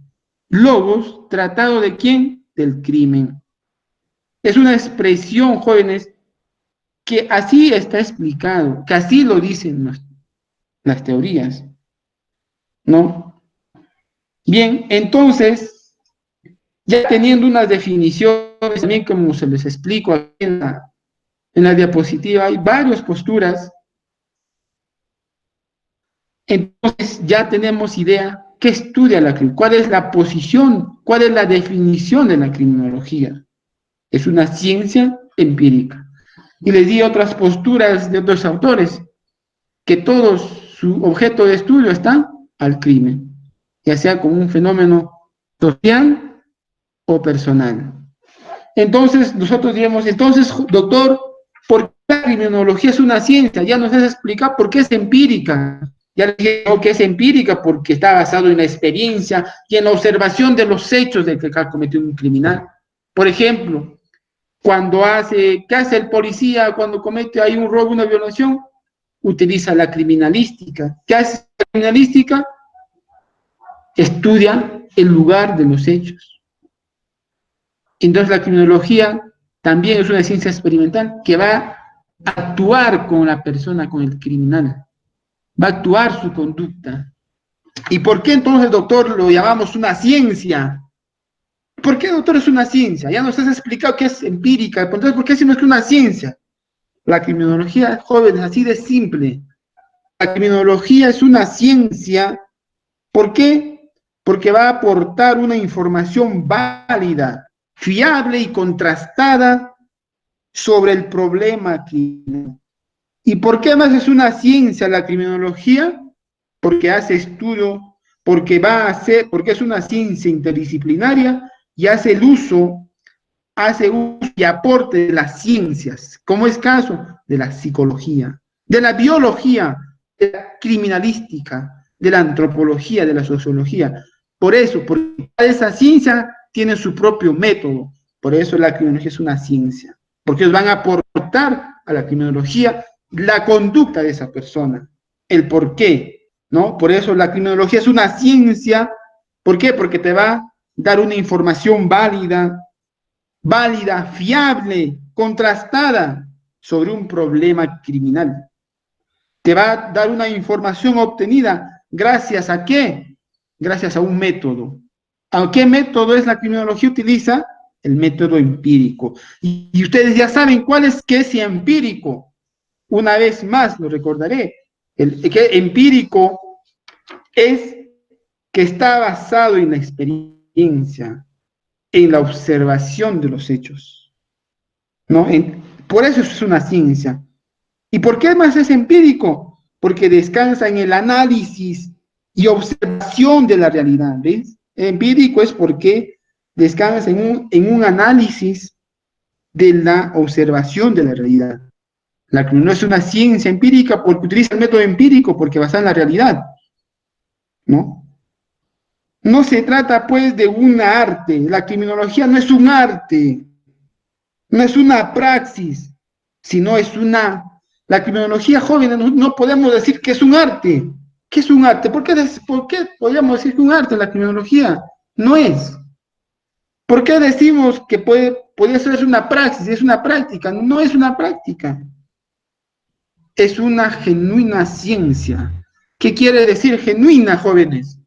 Logos, tratado de quién? Del crimen. Es una expresión, jóvenes, que así está explicado, que así lo dicen las teorías, ¿no? Bien, entonces, ya teniendo unas definiciones, también como se les explico aquí en la diapositiva, hay varias posturas. Entonces ya tenemos idea qué estudia la criminología, cuál es la posición, cuál es la definición de la criminología. Es una ciencia empírica. Y les di otras posturas de otros autores, que todo su objeto de estudio está al crimen, ya sea como un fenómeno social o personal. Entonces, nosotros diremos, entonces, doctor, ¿por qué la criminología es una ciencia? Ya nos has explicado por qué es empírica. Ya le dije que es empírica porque está basado en la experiencia y en la observación de los hechos de que ha cometido un criminal. Por ejemplo, ¿qué hace el policía cuando comete ahí un robo, una violación? Utiliza la criminalística. ¿Qué hace la criminalística? Estudia el lugar de los hechos. Entonces la criminología también es una ciencia experimental que va a actuar con la persona, con el criminal. Va a actuar su conducta. ¿Y por qué entonces, doctor, lo llamamos una ciencia? ¿Por qué, doctor, es una ciencia? Ya nos has explicado que es empírica. Entonces, ¿por qué decimos que es una ciencia? La criminología, jóvenes, así de simple. La criminología es una ciencia. ¿Por qué? Porque va a aportar una información válida, fiable y contrastada sobre el problema criminal. ¿Y por qué más es una ciencia la criminología? Porque hace estudio, porque es una ciencia interdisciplinaria y hace uso y aporte de las ciencias, como es caso de la psicología, de la biología, de la criminalística, de la antropología, de la sociología. Por eso, porque cada esa ciencia tiene su propio método. Por eso la criminología es una ciencia, porque ellos van a aportar a la criminología la conducta de esa persona, el por qué, ¿no? Por eso la criminología es una ciencia. ¿Por qué? Porque te va a dar una información válida, fiable, contrastada sobre un problema criminal. Te va a dar una información obtenida gracias a qué? Gracias a un método. ¿A qué método es la criminología? Utiliza el método empírico. Y ustedes ya saben cuál es que es empírico. Una vez más lo recordaré. El que empírico es que está basado en la experiencia, en la observación de los hechos, ¿no? Por eso es una ciencia. ¿Y por qué más es empírico? Porque descansa en el análisis y observación de la realidad, ¿ves? empírico es porque descansa en un análisis de la observación de la realidad. La criminología es una ciencia empírica porque utiliza el método empírico, porque basa en la realidad, ¿no? No se trata, pues, de un arte. La criminología no es un arte, no es una praxis, sino es una... La criminología joven no podemos decir que es un arte. ¿Qué es un arte? ¿Por qué podríamos decir que un arte la criminología? No es. ¿Por qué decimos que podría ser una praxis? Es una práctica. No es una práctica. Es una genuina ciencia. ¿Qué quiere decir genuina, jóvenes?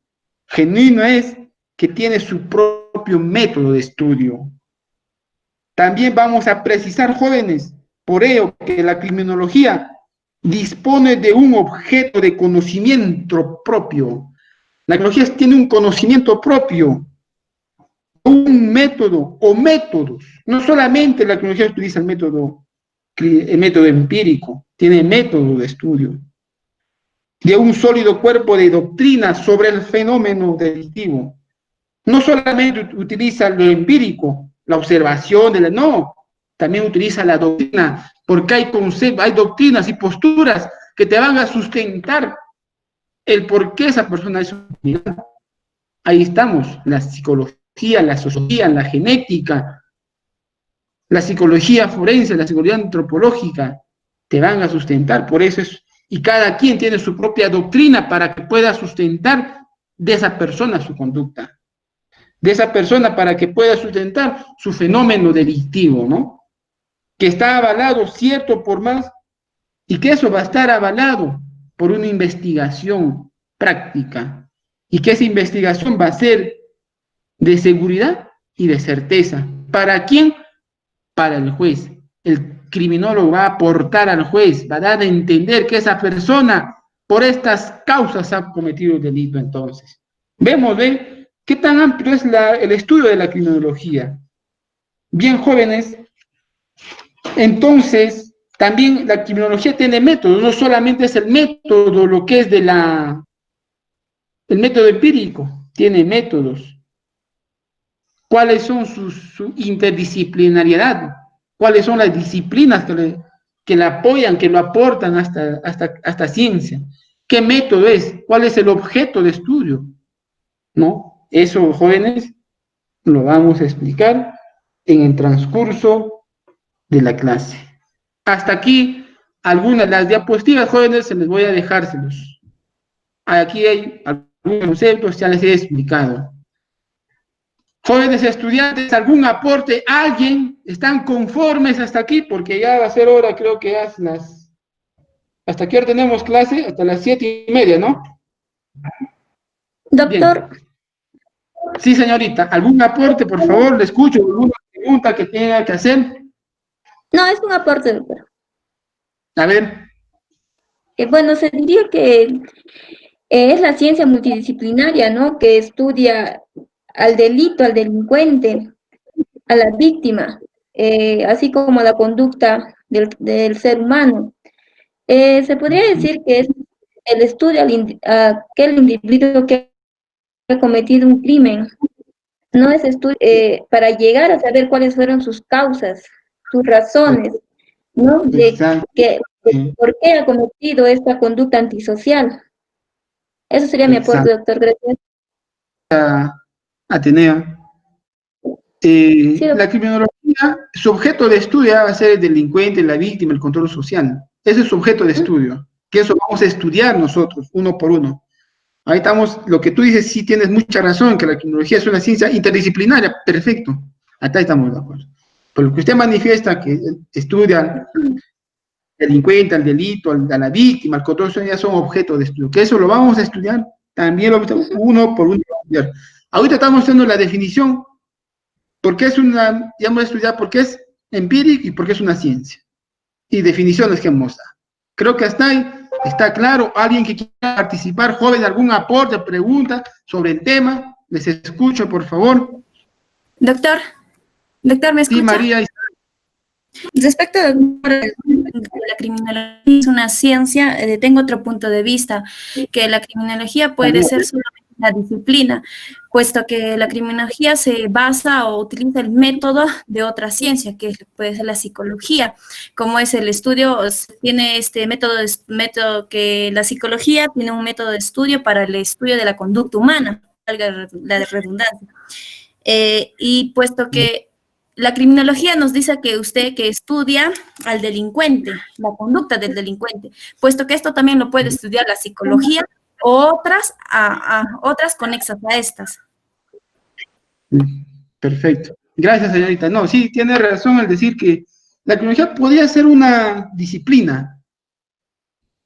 Genuina es que tiene su propio método de estudio. También vamos a precisar, jóvenes, por ello que la criminología dispone de un objeto de conocimiento propio. La criminología tiene un conocimiento propio, un método o métodos. No solamente la criminología utiliza el método empírico, tiene método de estudio de un sólido cuerpo de doctrina sobre el fenómeno delictivo. No solamente utiliza lo empírico, la observación, no, también utiliza la doctrina, porque hay conceptos, hay doctrinas y posturas que te van a sustentar el por qué esa persona es criminal. Ahí estamos, la psicología, la sociología, la genética, la psicología forense, la psicología antropológica, te van a sustentar, por eso es, y cada quien tiene su propia doctrina para que pueda sustentar de esa persona su conducta, de esa persona para que pueda sustentar su fenómeno delictivo, ¿no? Que está avalado, cierto, por más, y que eso va a estar avalado por una investigación práctica, y que esa investigación va a ser de seguridad y de certeza. ¿Para quién? Para el juez. El criminólogo va a aportar al juez, va a dar a entender que esa persona por estas causas ha cometido el delito. Entonces, vemos, ¿ven? ¿Qué tan amplio es el estudio de la criminología? Bien, jóvenes, entonces, también la criminología tiene métodos, no solamente es el método, lo que es el método empírico, tiene métodos. ¿Cuáles son su interdisciplinariedad? ¿Cuáles son las disciplinas que le apoyan, que lo aportan hasta ciencia? ¿Qué método es? ¿Cuál es el objeto de estudio? ¿No? Eso, jóvenes, lo vamos a explicar en el transcurso de la clase. Hasta aquí, algunas de las diapositivas, jóvenes, se les voy a dejárselos. Aquí hay algunos conceptos, ya les he explicado. Jóvenes estudiantes, ¿algún aporte? ¿Alguien? ¿Están conformes hasta aquí? Porque ya va a ser hora, creo que ¿hasta qué hora tenemos clase? Hasta las 7:30, ¿no? Doctor, Bien. Sí, señorita. ¿Algún aporte, por favor? Le escucho. ¿Alguna pregunta que tenga que hacer? no es un aporte, doctor. A ver. Bueno, se diría que es la ciencia multidisciplinaria, ¿no? Que estudia al delito, al delincuente, a la víctima, así como la conducta del ser humano. Se podría decir que es el estudio a aquel individuo que ha cometido un crimen. No es estudio para llegar a saber cuáles fueron sus causas, sus razones, ¿no? Exacto. De por qué ha cometido esta conducta antisocial. Eso sería mi aporte, Exacto. doctor. Gracias. Atenea. Sí, La criminología, su objeto de estudio va a ser el delincuente, la víctima, el control social. Ese es su objeto de estudio. Que eso vamos a estudiar nosotros, uno por uno. Ahí estamos, lo que tú dices, sí tienes mucha razón, que la criminología es una ciencia interdisciplinaria, perfecto. Acá estamos de acuerdo. Pero lo que usted manifiesta, que estudia al delincuente, al delito, a la víctima, al control social, ya son objetos de estudio. Que eso lo vamos a estudiar, también uno por uno. Ahorita estamos haciendo la definición, porque es una, ya hemos estudiado porque es empírica y porque es una ciencia. Y definiciones que hemos dado. Creo que hasta ahí está claro. Alguien que quiera participar, joven, algún aporte, pregunta sobre el tema, les escucho, por favor. Doctor, ¿me escucha? Sí, María. Respecto a la criminología es una ciencia, tengo otro punto de vista, que la criminología puede ser solamente la disciplina, puesto que la criminología se basa o utiliza el método de otra ciencia, que puede ser la psicología, como es el estudio, tiene este método que la psicología tiene un método de estudio para el estudio de la conducta humana, valga la redundancia. Y puesto que la criminología nos dice que usted que estudia al delincuente, la conducta del delincuente, puesto que esto también lo puede estudiar la psicología o otras conexas a estas. Perfecto. Gracias, señorita. No, sí, tiene razón al decir que la criminología podría ser una disciplina.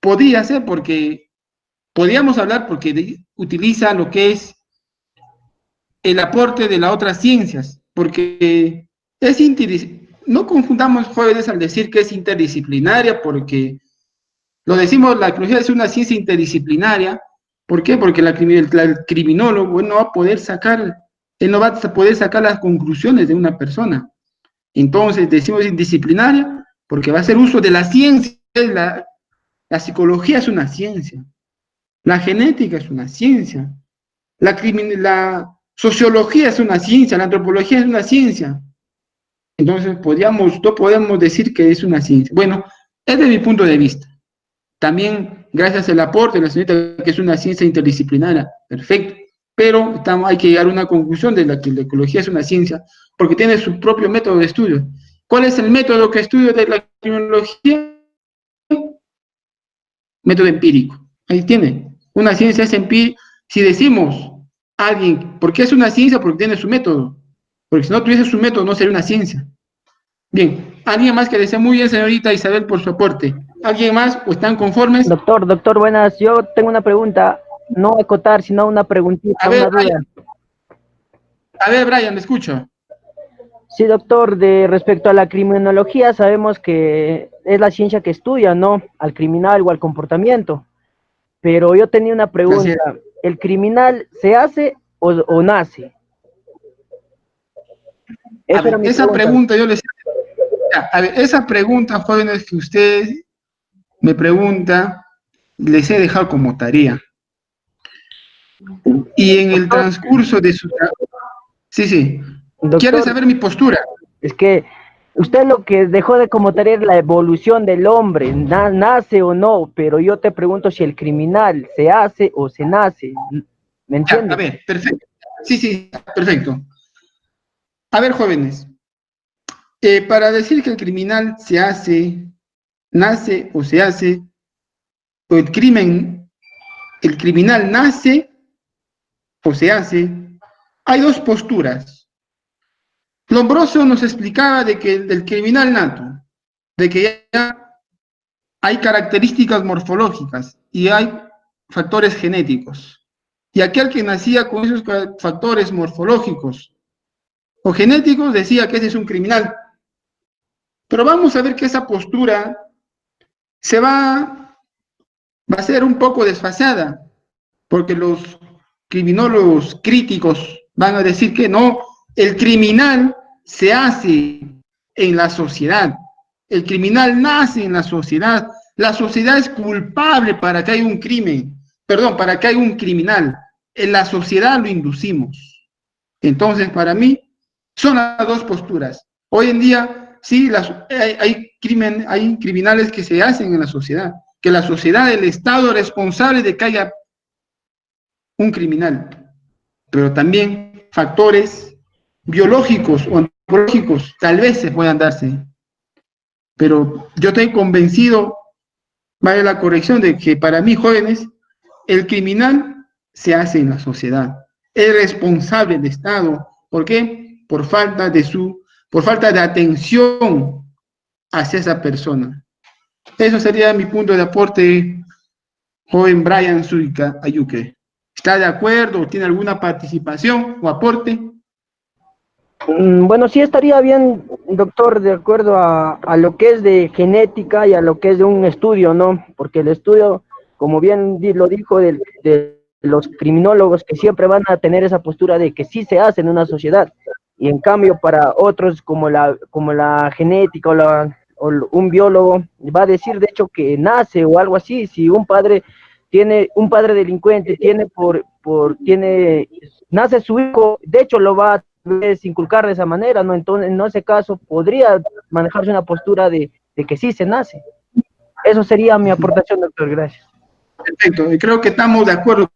Podría ser porque, podríamos hablar porque utiliza lo que es el aporte de las otras ciencias, porque no confundamos, jóvenes, al decir que es interdisciplinaria, porque lo decimos, la criminología es una ciencia interdisciplinaria. ¿Por qué? Porque el criminólogo no va a poder sacar, él no va a poder sacar las conclusiones de una persona. Entonces decimos interdisciplinaria porque va a hacer uso de la ciencia. La psicología es una ciencia, la genética es una ciencia, la sociología es una ciencia, la antropología es una ciencia. Entonces no podemos decir que es una ciencia. Bueno, es de mi punto de vista. También, gracias al aporte de la señorita, que es una ciencia interdisciplinaria, perfecto. Pero hay que llegar a una conclusión de la que la ecología es una ciencia, porque tiene su propio método de estudio. ¿Cuál es el método que estudio de la criminología? Método empírico. Ahí tiene. Una ciencia es empírica. Si decimos a alguien, ¿por qué es una ciencia? Porque tiene su método. Porque si no tuviese su método, no sería una ciencia. Bien, ¿alguien más que desea? Muy bien, señorita Isabel, por su aporte? ¿Alguien más o están conformes? Doctor, buenas. Yo tengo una pregunta, no acotar, sino una preguntita, A ver, una duda. Brian, me escucho. Sí, doctor, respecto a la criminología, sabemos que es la ciencia que estudia, ¿no? Al criminal o al comportamiento. Pero yo tenía una pregunta. ¿El criminal se hace o nace? Esa pregunta yo les... A ver, esa pregunta, jóvenes, que usted me pregunta, les he dejado como tarea. Y en el transcurso de su... Sí. Doctor, ¿Quieres saber mi postura? Es que usted lo que dejó de como tarea es la evolución del hombre, nace o no, pero yo te pregunto si el criminal se hace o se nace. ¿Me entiendes? A ver, perfecto. Sí, perfecto. A ver, jóvenes, para decir que el criminal se hace, nace o se hace, o el criminal nace o se hace, hay dos posturas. Lombroso nos explicaba de que del criminal nato, de que ya hay características morfológicas y hay factores genéticos. Y aquel que nacía con esos factores morfológicos o genéticos decía que ese es un criminal. Pero vamos a ver que esa postura va a ser un poco desfasada, porque los criminólogos críticos van a decir que no, el criminal se hace en la sociedad, el criminal nace en la sociedad es culpable para que haya un crimen, para que haya un criminal, en la sociedad lo inducimos. Entonces, para mí, son las dos posturas. Hoy en día, sí, hay criminales que se hacen en la sociedad, que la sociedad, el Estado es responsable de que haya un criminal, pero también factores biológicos o antropológicos tal vez se puedan darse. Pero yo estoy convencido, vale la corrección, de que para mí, jóvenes, el criminal se hace en la sociedad. Es responsable del Estado. ¿Por qué? Por falta de atención hacia esa persona. Eso sería mi punto de aporte, joven Brian Zúñiga Ayuque. ¿Está de acuerdo? ¿Tiene alguna participación o aporte? Bueno, sí estaría bien, doctor, de acuerdo a lo que es de genética y a lo que es de un estudio, ¿no? Porque el estudio, como bien lo dijo de los criminólogos, que siempre van a tener esa postura de que sí se hace en una sociedad, y en cambio para otros como la genética o un biólogo va a decir de hecho que nace o algo así. Si un padre tiene un padre delincuente, nace su hijo, de hecho lo va a inculcar de esa manera, ¿no? Entonces, en ese caso, podría manejarse una postura de que sí se nace. Eso sería mi aportación, doctor, gracias. Perfecto, y creo que estamos de acuerdo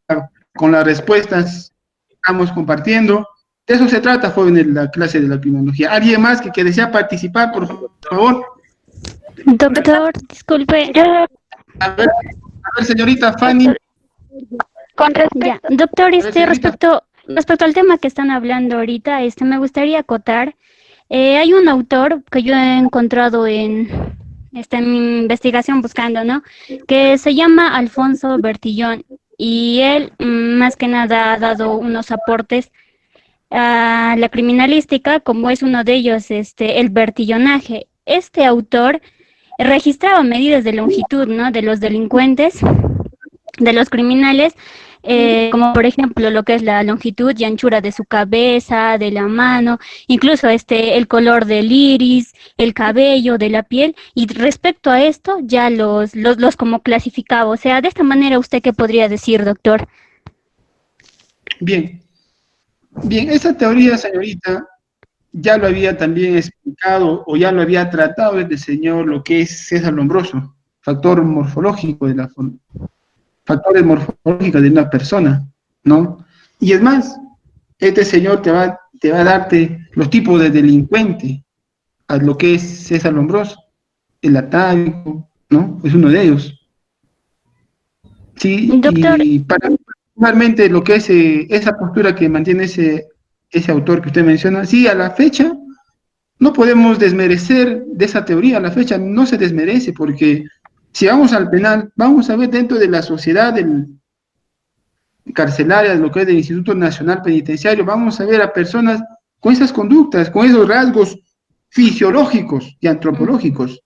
con las respuestas que estamos compartiendo. De eso se trata, jóvenes, la clase de la criminología. ¿Alguien más que desea participar, por favor? Doctor, disculpe. A ver, señorita Fanny. Con respecto, doctor, señorita. respecto al tema que están hablando ahorita, me gustaría acotar. Hay un autor que yo he encontrado en mi investigación buscando, ¿no? Que se llama Alfonso Bertillón y él más que nada ha dado unos aportes a la criminalística, como es uno de ellos, el bertillonaje. Este autor registraba medidas de longitud, ¿no? De los delincuentes, de los criminales, como por ejemplo lo que es la longitud y anchura de su cabeza, de la mano, incluso el color del iris, el cabello, de la piel, y respecto a esto ya los como clasificaba. O sea, de esta manera, ¿usted qué podría decir, doctor? Bien, esa teoría, señorita, ya lo había también explicado o ya lo había tratado este señor, lo que es César Lombroso, factores morfológicos de una persona, ¿no? Y es más, este señor te va a darte los tipos de delincuente, a lo que es César Lombroso, el atávico, ¿no? Es uno de ellos. Sí, Doctor, y particularmente lo que es esa postura que mantiene ese autor que usted menciona, sí, a la fecha no podemos desmerecer de esa teoría, a la fecha no se desmerece, porque si vamos al penal, vamos a ver dentro de la sociedad carcelaria, de lo que es del Instituto Nacional Penitenciario, vamos a ver a personas con esas conductas, con esos rasgos fisiológicos y antropológicos.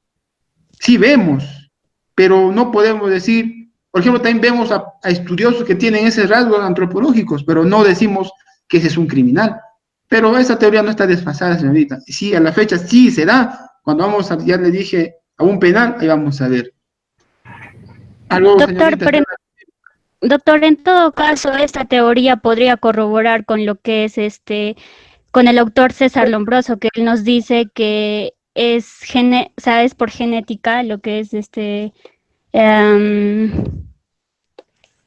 Sí vemos, pero no podemos decir, por ejemplo, también vemos a estudiosos que tienen esos rasgos antropológicos, pero no decimos que ese es un criminal. Pero esa teoría no está desfasada, señorita. Sí, a la fecha sí se da. Cuando vamos a, ya le dije, a un penal, ahí vamos a ver. Algo, doctor, señorita. doctor, en todo caso, esta teoría podría corroborar con lo que es con el autor César Lombroso, que él nos dice que es por genética lo que es em,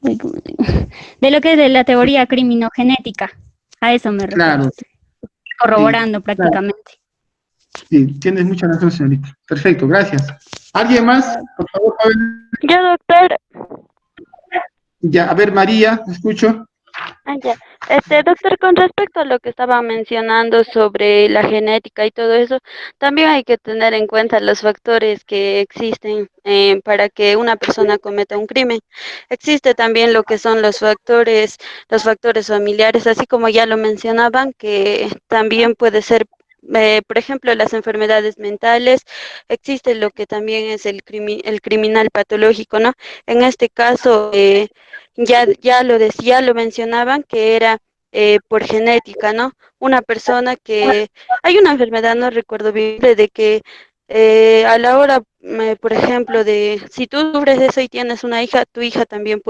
de lo que es de la teoría criminogenética. A eso me refiero. Claro. Corroborando Sí, prácticamente. claro. Sí, tienes mucha razón, señorita. Perfecto, gracias. ¿Alguien más? Por favor, Yo, doctor. ya, a ver, María, escucho. Ya. Doctor, con respecto a lo que estaba mencionando sobre la genética y todo eso, también hay que tener en cuenta los factores que existen para que una persona cometa un crimen. Existe también lo que son los factores familiares, así como ya lo mencionaban, que también puede ser, por ejemplo, las enfermedades mentales. Existe lo que también es el criminal patológico, ¿no? En este caso, ya lo mencionaban que era por genética, ¿no? Una persona que, hay una enfermedad, no recuerdo bien, de que a la hora, por ejemplo, de si tú sufres eso y tienes una hija, tu hija también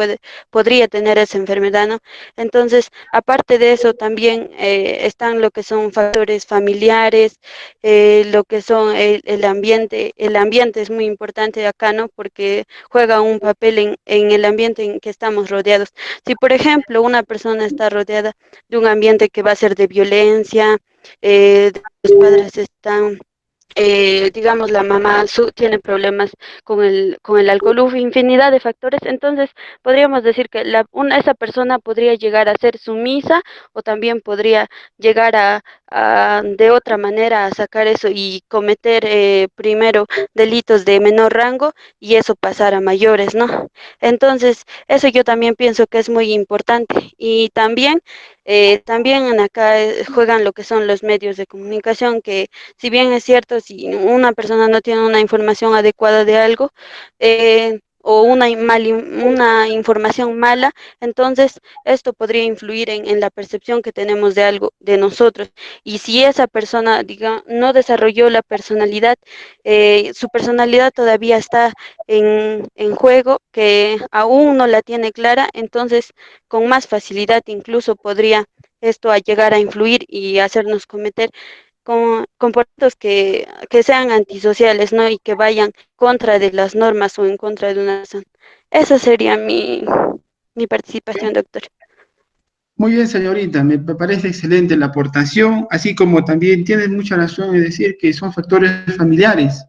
podría tener esa enfermedad, ¿no? Entonces, aparte de eso, también están lo que son factores familiares, lo que son el ambiente es muy importante acá, ¿no? Porque juega un papel en el ambiente en que estamos rodeados. Si, por ejemplo, una persona está rodeada de un ambiente que va a ser de violencia, los padres están, digamos, la mamá tiene problemas con el alcohol, infinidad de factores, entonces podríamos decir que esa persona podría llegar a ser sumisa o también podría llegar de otra manera a sacar eso y cometer primero delitos de menor rango y eso pasar a mayores, ¿no? Entonces, eso yo también pienso que es muy importante y también acá juegan lo que son los medios de comunicación, que si bien es cierto, si una persona no tiene una información adecuada de algo, o una información mala, entonces esto podría influir en la percepción que tenemos de algo, de nosotros. Y si esa persona, diga, no desarrolló la personalidad, su personalidad todavía está en juego, que aún no la tiene clara, entonces con más facilidad incluso podría esto a llegar a influir y hacernos cometer comportamientos que sean antisociales, ¿no? Y que vayan contra de las normas o en contra de una nación. Esa sería mi participación, doctor. Muy bien, señorita, me parece excelente la aportación, así como también tienes mucha razón en decir que son factores familiares,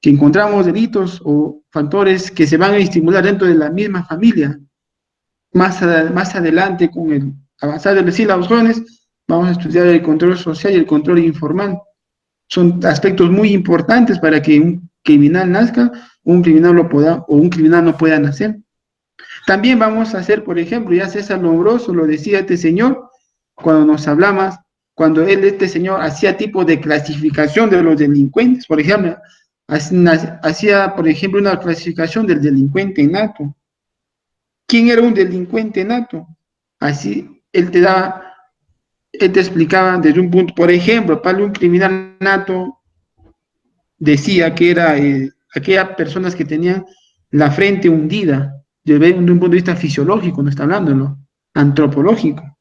que encontramos delitos o factores que se van a estimular dentro de la misma familia. Más adelante, con el avanzar del siglo, los jóvenes, vamos a estudiar el control social y el control informal. Son aspectos muy importantes para que un criminal nazca, un criminal lo pueda, o un criminal no pueda nacer. También vamos a hacer, por ejemplo, ya César Lombroso lo decía este señor, cuando nos hablaba, cuando este señor hacía tipo de clasificación de los delincuentes, por ejemplo, hacía, por ejemplo, una clasificación del delincuente nato. ¿Quién era un delincuente nato? Así, él te explicaba desde un punto, por ejemplo, para un criminal nato, decía que era aquellas personas que tenían la frente hundida, desde un punto de vista fisiológico, no está hablando, ¿no? Antropológico.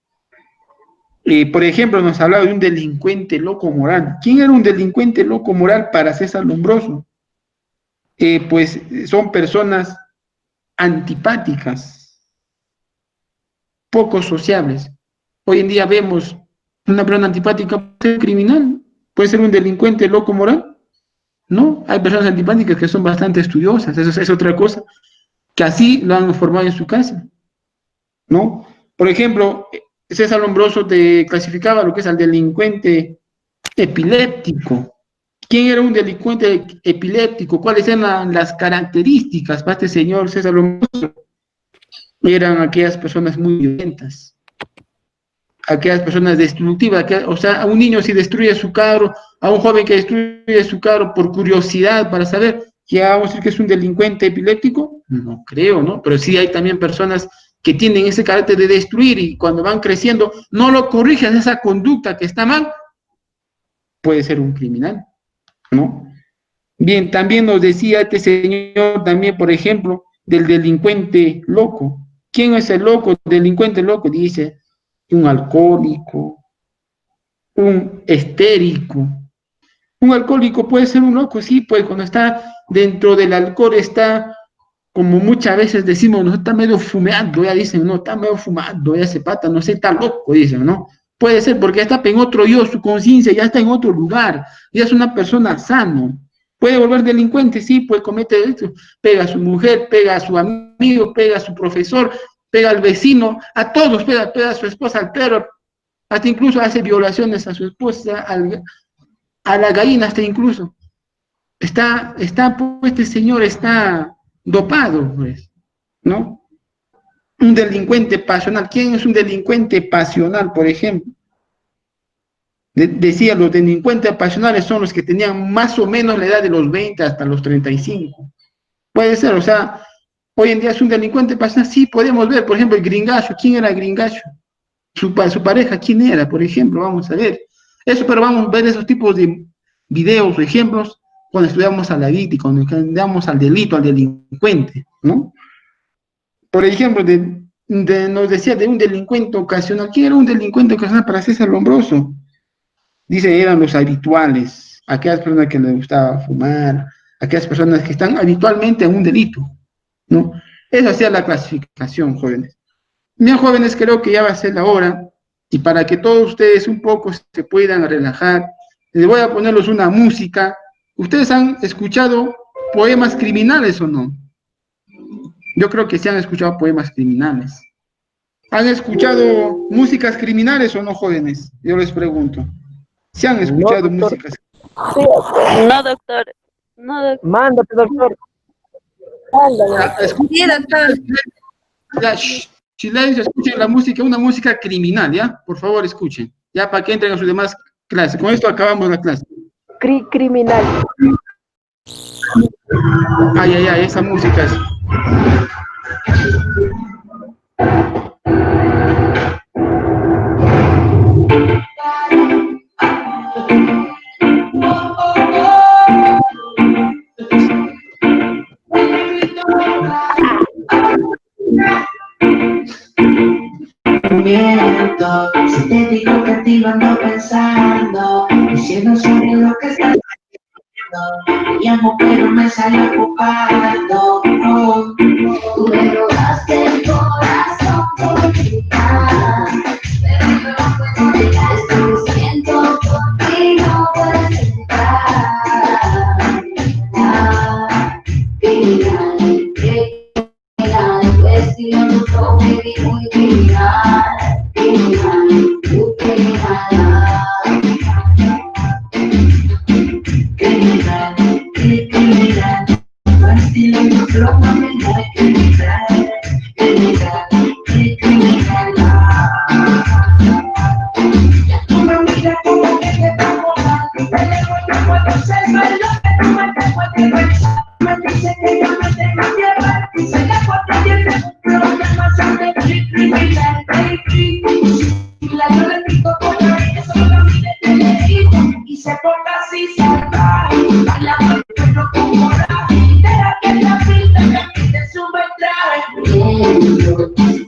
Por ejemplo, nos hablaba de un delincuente loco moral. ¿Quién era un delincuente loco moral para César Lombroso? Pues son personas antipáticas, poco sociables. Hoy en día vemos una persona antipática, puede ser criminal, puede ser un delincuente loco moral. No, hay personas antipáticas que son bastante estudiosas, eso es otra cosa, que así lo han formado en su casa, ¿no? Por ejemplo, César Lombroso te clasificaba lo que es al delincuente epiléptico. ¿Quién era un delincuente epiléptico? ¿Cuáles eran las características para este señor César Lombroso? Eran aquellas personas muy violentas, aquellas personas destructivas, o sea, a un niño si destruye su carro, a un joven que destruye su carro por curiosidad, para saber, ¿ya vamos a decir que es un delincuente epiléptico? No creo, ¿no? Pero sí hay también personas que tienen ese carácter de destruir y cuando van creciendo no lo corrigen, esa conducta que está mal, puede ser un criminal, ¿no? Bien, también nos decía este señor también, por ejemplo, del delincuente loco. ¿Quién es el loco, delincuente loco? Dice, un alcohólico, un histérico. Un alcohólico puede ser un loco, sí, pues cuando está dentro del alcohol está, como muchas veces decimos, no está medio fumando, ya dicen, no, está medio fumando, ya se pata, no sé, está loco, dicen, ¿no? Puede ser porque ya está en otro yo, su conciencia ya está en otro lugar, ya es una persona sano. Puede volver delincuente, sí, puede cometer esto, pega a su mujer, pega a su amigo, pega a su profesor, pega al vecino, a todos, pega a su esposa, al perro, hasta incluso hace violaciones a su esposa, a la gallina, hasta incluso. Pues, este señor está dopado, pues, ¿no? Un delincuente pasional. ¿Quién es un delincuente pasional, por ejemplo? Decía, los delincuentes pasionales son los que tenían más o menos la edad de los 20 hasta los 35. Puede ser, o sea, hoy en día es un delincuente pasional, sí, podemos ver, por ejemplo, el Gringacho. ¿Quién era el Gringacho? Su pareja, ¿quién era? Por ejemplo, vamos a ver. Eso, pero vamos a ver esos tipos de videos o ejemplos cuando estudiamos a la víctima, cuando estudiamos al delito, al delincuente, ¿no? Por ejemplo, nos decía de un delincuente ocasional. ¿Quién era un delincuente ocasional para César Lombroso? Dice, eran los habituales, aquellas personas que les gustaba fumar, aquellas personas que están habitualmente en un delito, ¿no? Esa hacía la clasificación, jóvenes. Bien, jóvenes, creo que ya va a ser la hora, y para que todos ustedes un poco se puedan relajar, les voy a ponerlos una música. ¿Ustedes han escuchado poemas criminales o no? Yo creo que sí han escuchado poemas criminales. ¿Han escuchado músicas criminales o no, jóvenes? Yo les pregunto. ¿Sí han escuchado No, doctor. músicas? Sí, No, doctor. No, doctor. mándate, doctor. Mándame. Sí, doctor. Ya, silencio, escuchen la música, una música criminal, ¿ya? Por favor, escuchen. Ya para que entren a sus demás clases. Con esto acabamos la clase. Criminal. Ay, esa música es. Si te digo que te iba ando pensando, diciendo sobre lo que estás haciendo. Me llamo pero me sale ocupado. Oh. Tú me robaste el corazón por gritar, pero yo no puedo negar esto que siento por ti, no puedo explicar. Criminal, criminal, cuestión todo baby, muy criminal. Criminal, criminal. Criminal, criminal, tu estilo y tu flow no me da criminal. Criminal, criminal. Tú me miras como que te estamos mal, pero yo puedo ser malo, pero no te puedes pensar. Me dice que yo no tengo tierra, y se la puedo tener un problema, sabe criminal, la yo le pico con la vida, solo la mire que le digo, y se ponga así salvaje, baila pero con coraje, deja que la pinta que quite su metraje.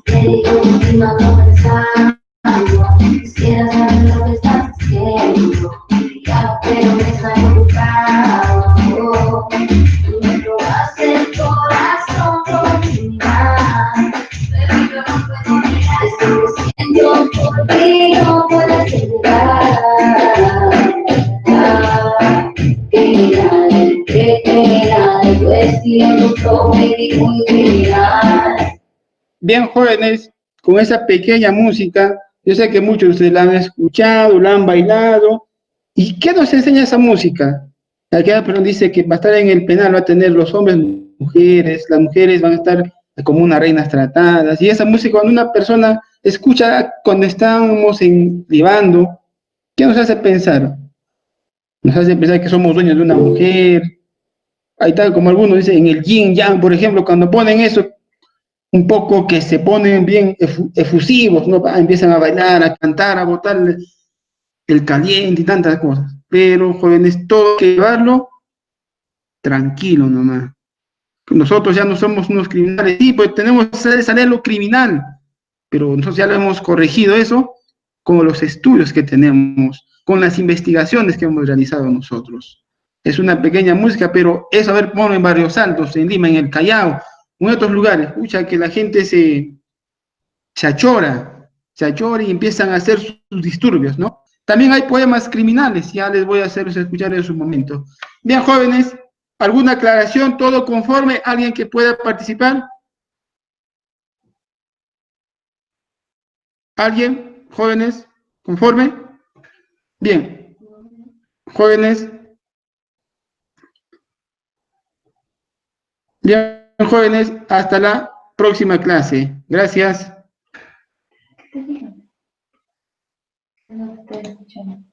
Te digo encima no pensando, quisiera saber lo que estás haciendo, ya pero me sale ocupado. Tú me robaste el corazón por mirar, pero yo no puedo mirar esto que siento por ti, no puedo asegurar. Criminal, criminal, cuestión todo baby, muy criminal. Bien, jóvenes, con esa pequeña música, yo sé que muchos de ustedes la han escuchado, la han bailado. ¿Y qué nos enseña esa música? Aquella persona dice que va a estar en el penal, va a tener los hombres, mujeres, las mujeres van a estar como unas reinas tratadas. Y esa música, cuando una persona escucha cuando estamos libando, ¿qué nos hace pensar? Nos hace pensar que somos dueños de una mujer. Ahí está, como algunos dicen, en el yin yang, por ejemplo, cuando ponen eso, un poco que se ponen bien efusivos, ¿no? Empiezan a bailar, a cantar, a botar el caliente y tantas cosas. Pero, jóvenes, todo hay que llevarlo tranquilo nomás. Nosotros ya no somos unos criminales, sí, pues tenemos que salir lo criminal, pero nosotros ya lo hemos corregido eso con los estudios que tenemos, con las investigaciones que hemos realizado nosotros. Es una pequeña música, pero eso, a ver, ponlo en Barrios Altos, en Lima, en el Callao, en otros lugares, escucha que la gente se achora y empiezan a hacer sus disturbios, ¿no? También hay poemas criminales, ya les voy a hacerlos escuchar en su momento. Bien, jóvenes, ¿alguna aclaración? ¿Todo conforme? ¿Alguien que pueda participar? ¿Alguien? ¿Jóvenes? ¿Conforme? Bien. ¿Jóvenes? Bien, jóvenes, hasta la próxima clase. Gracias. No te estoy escuchando.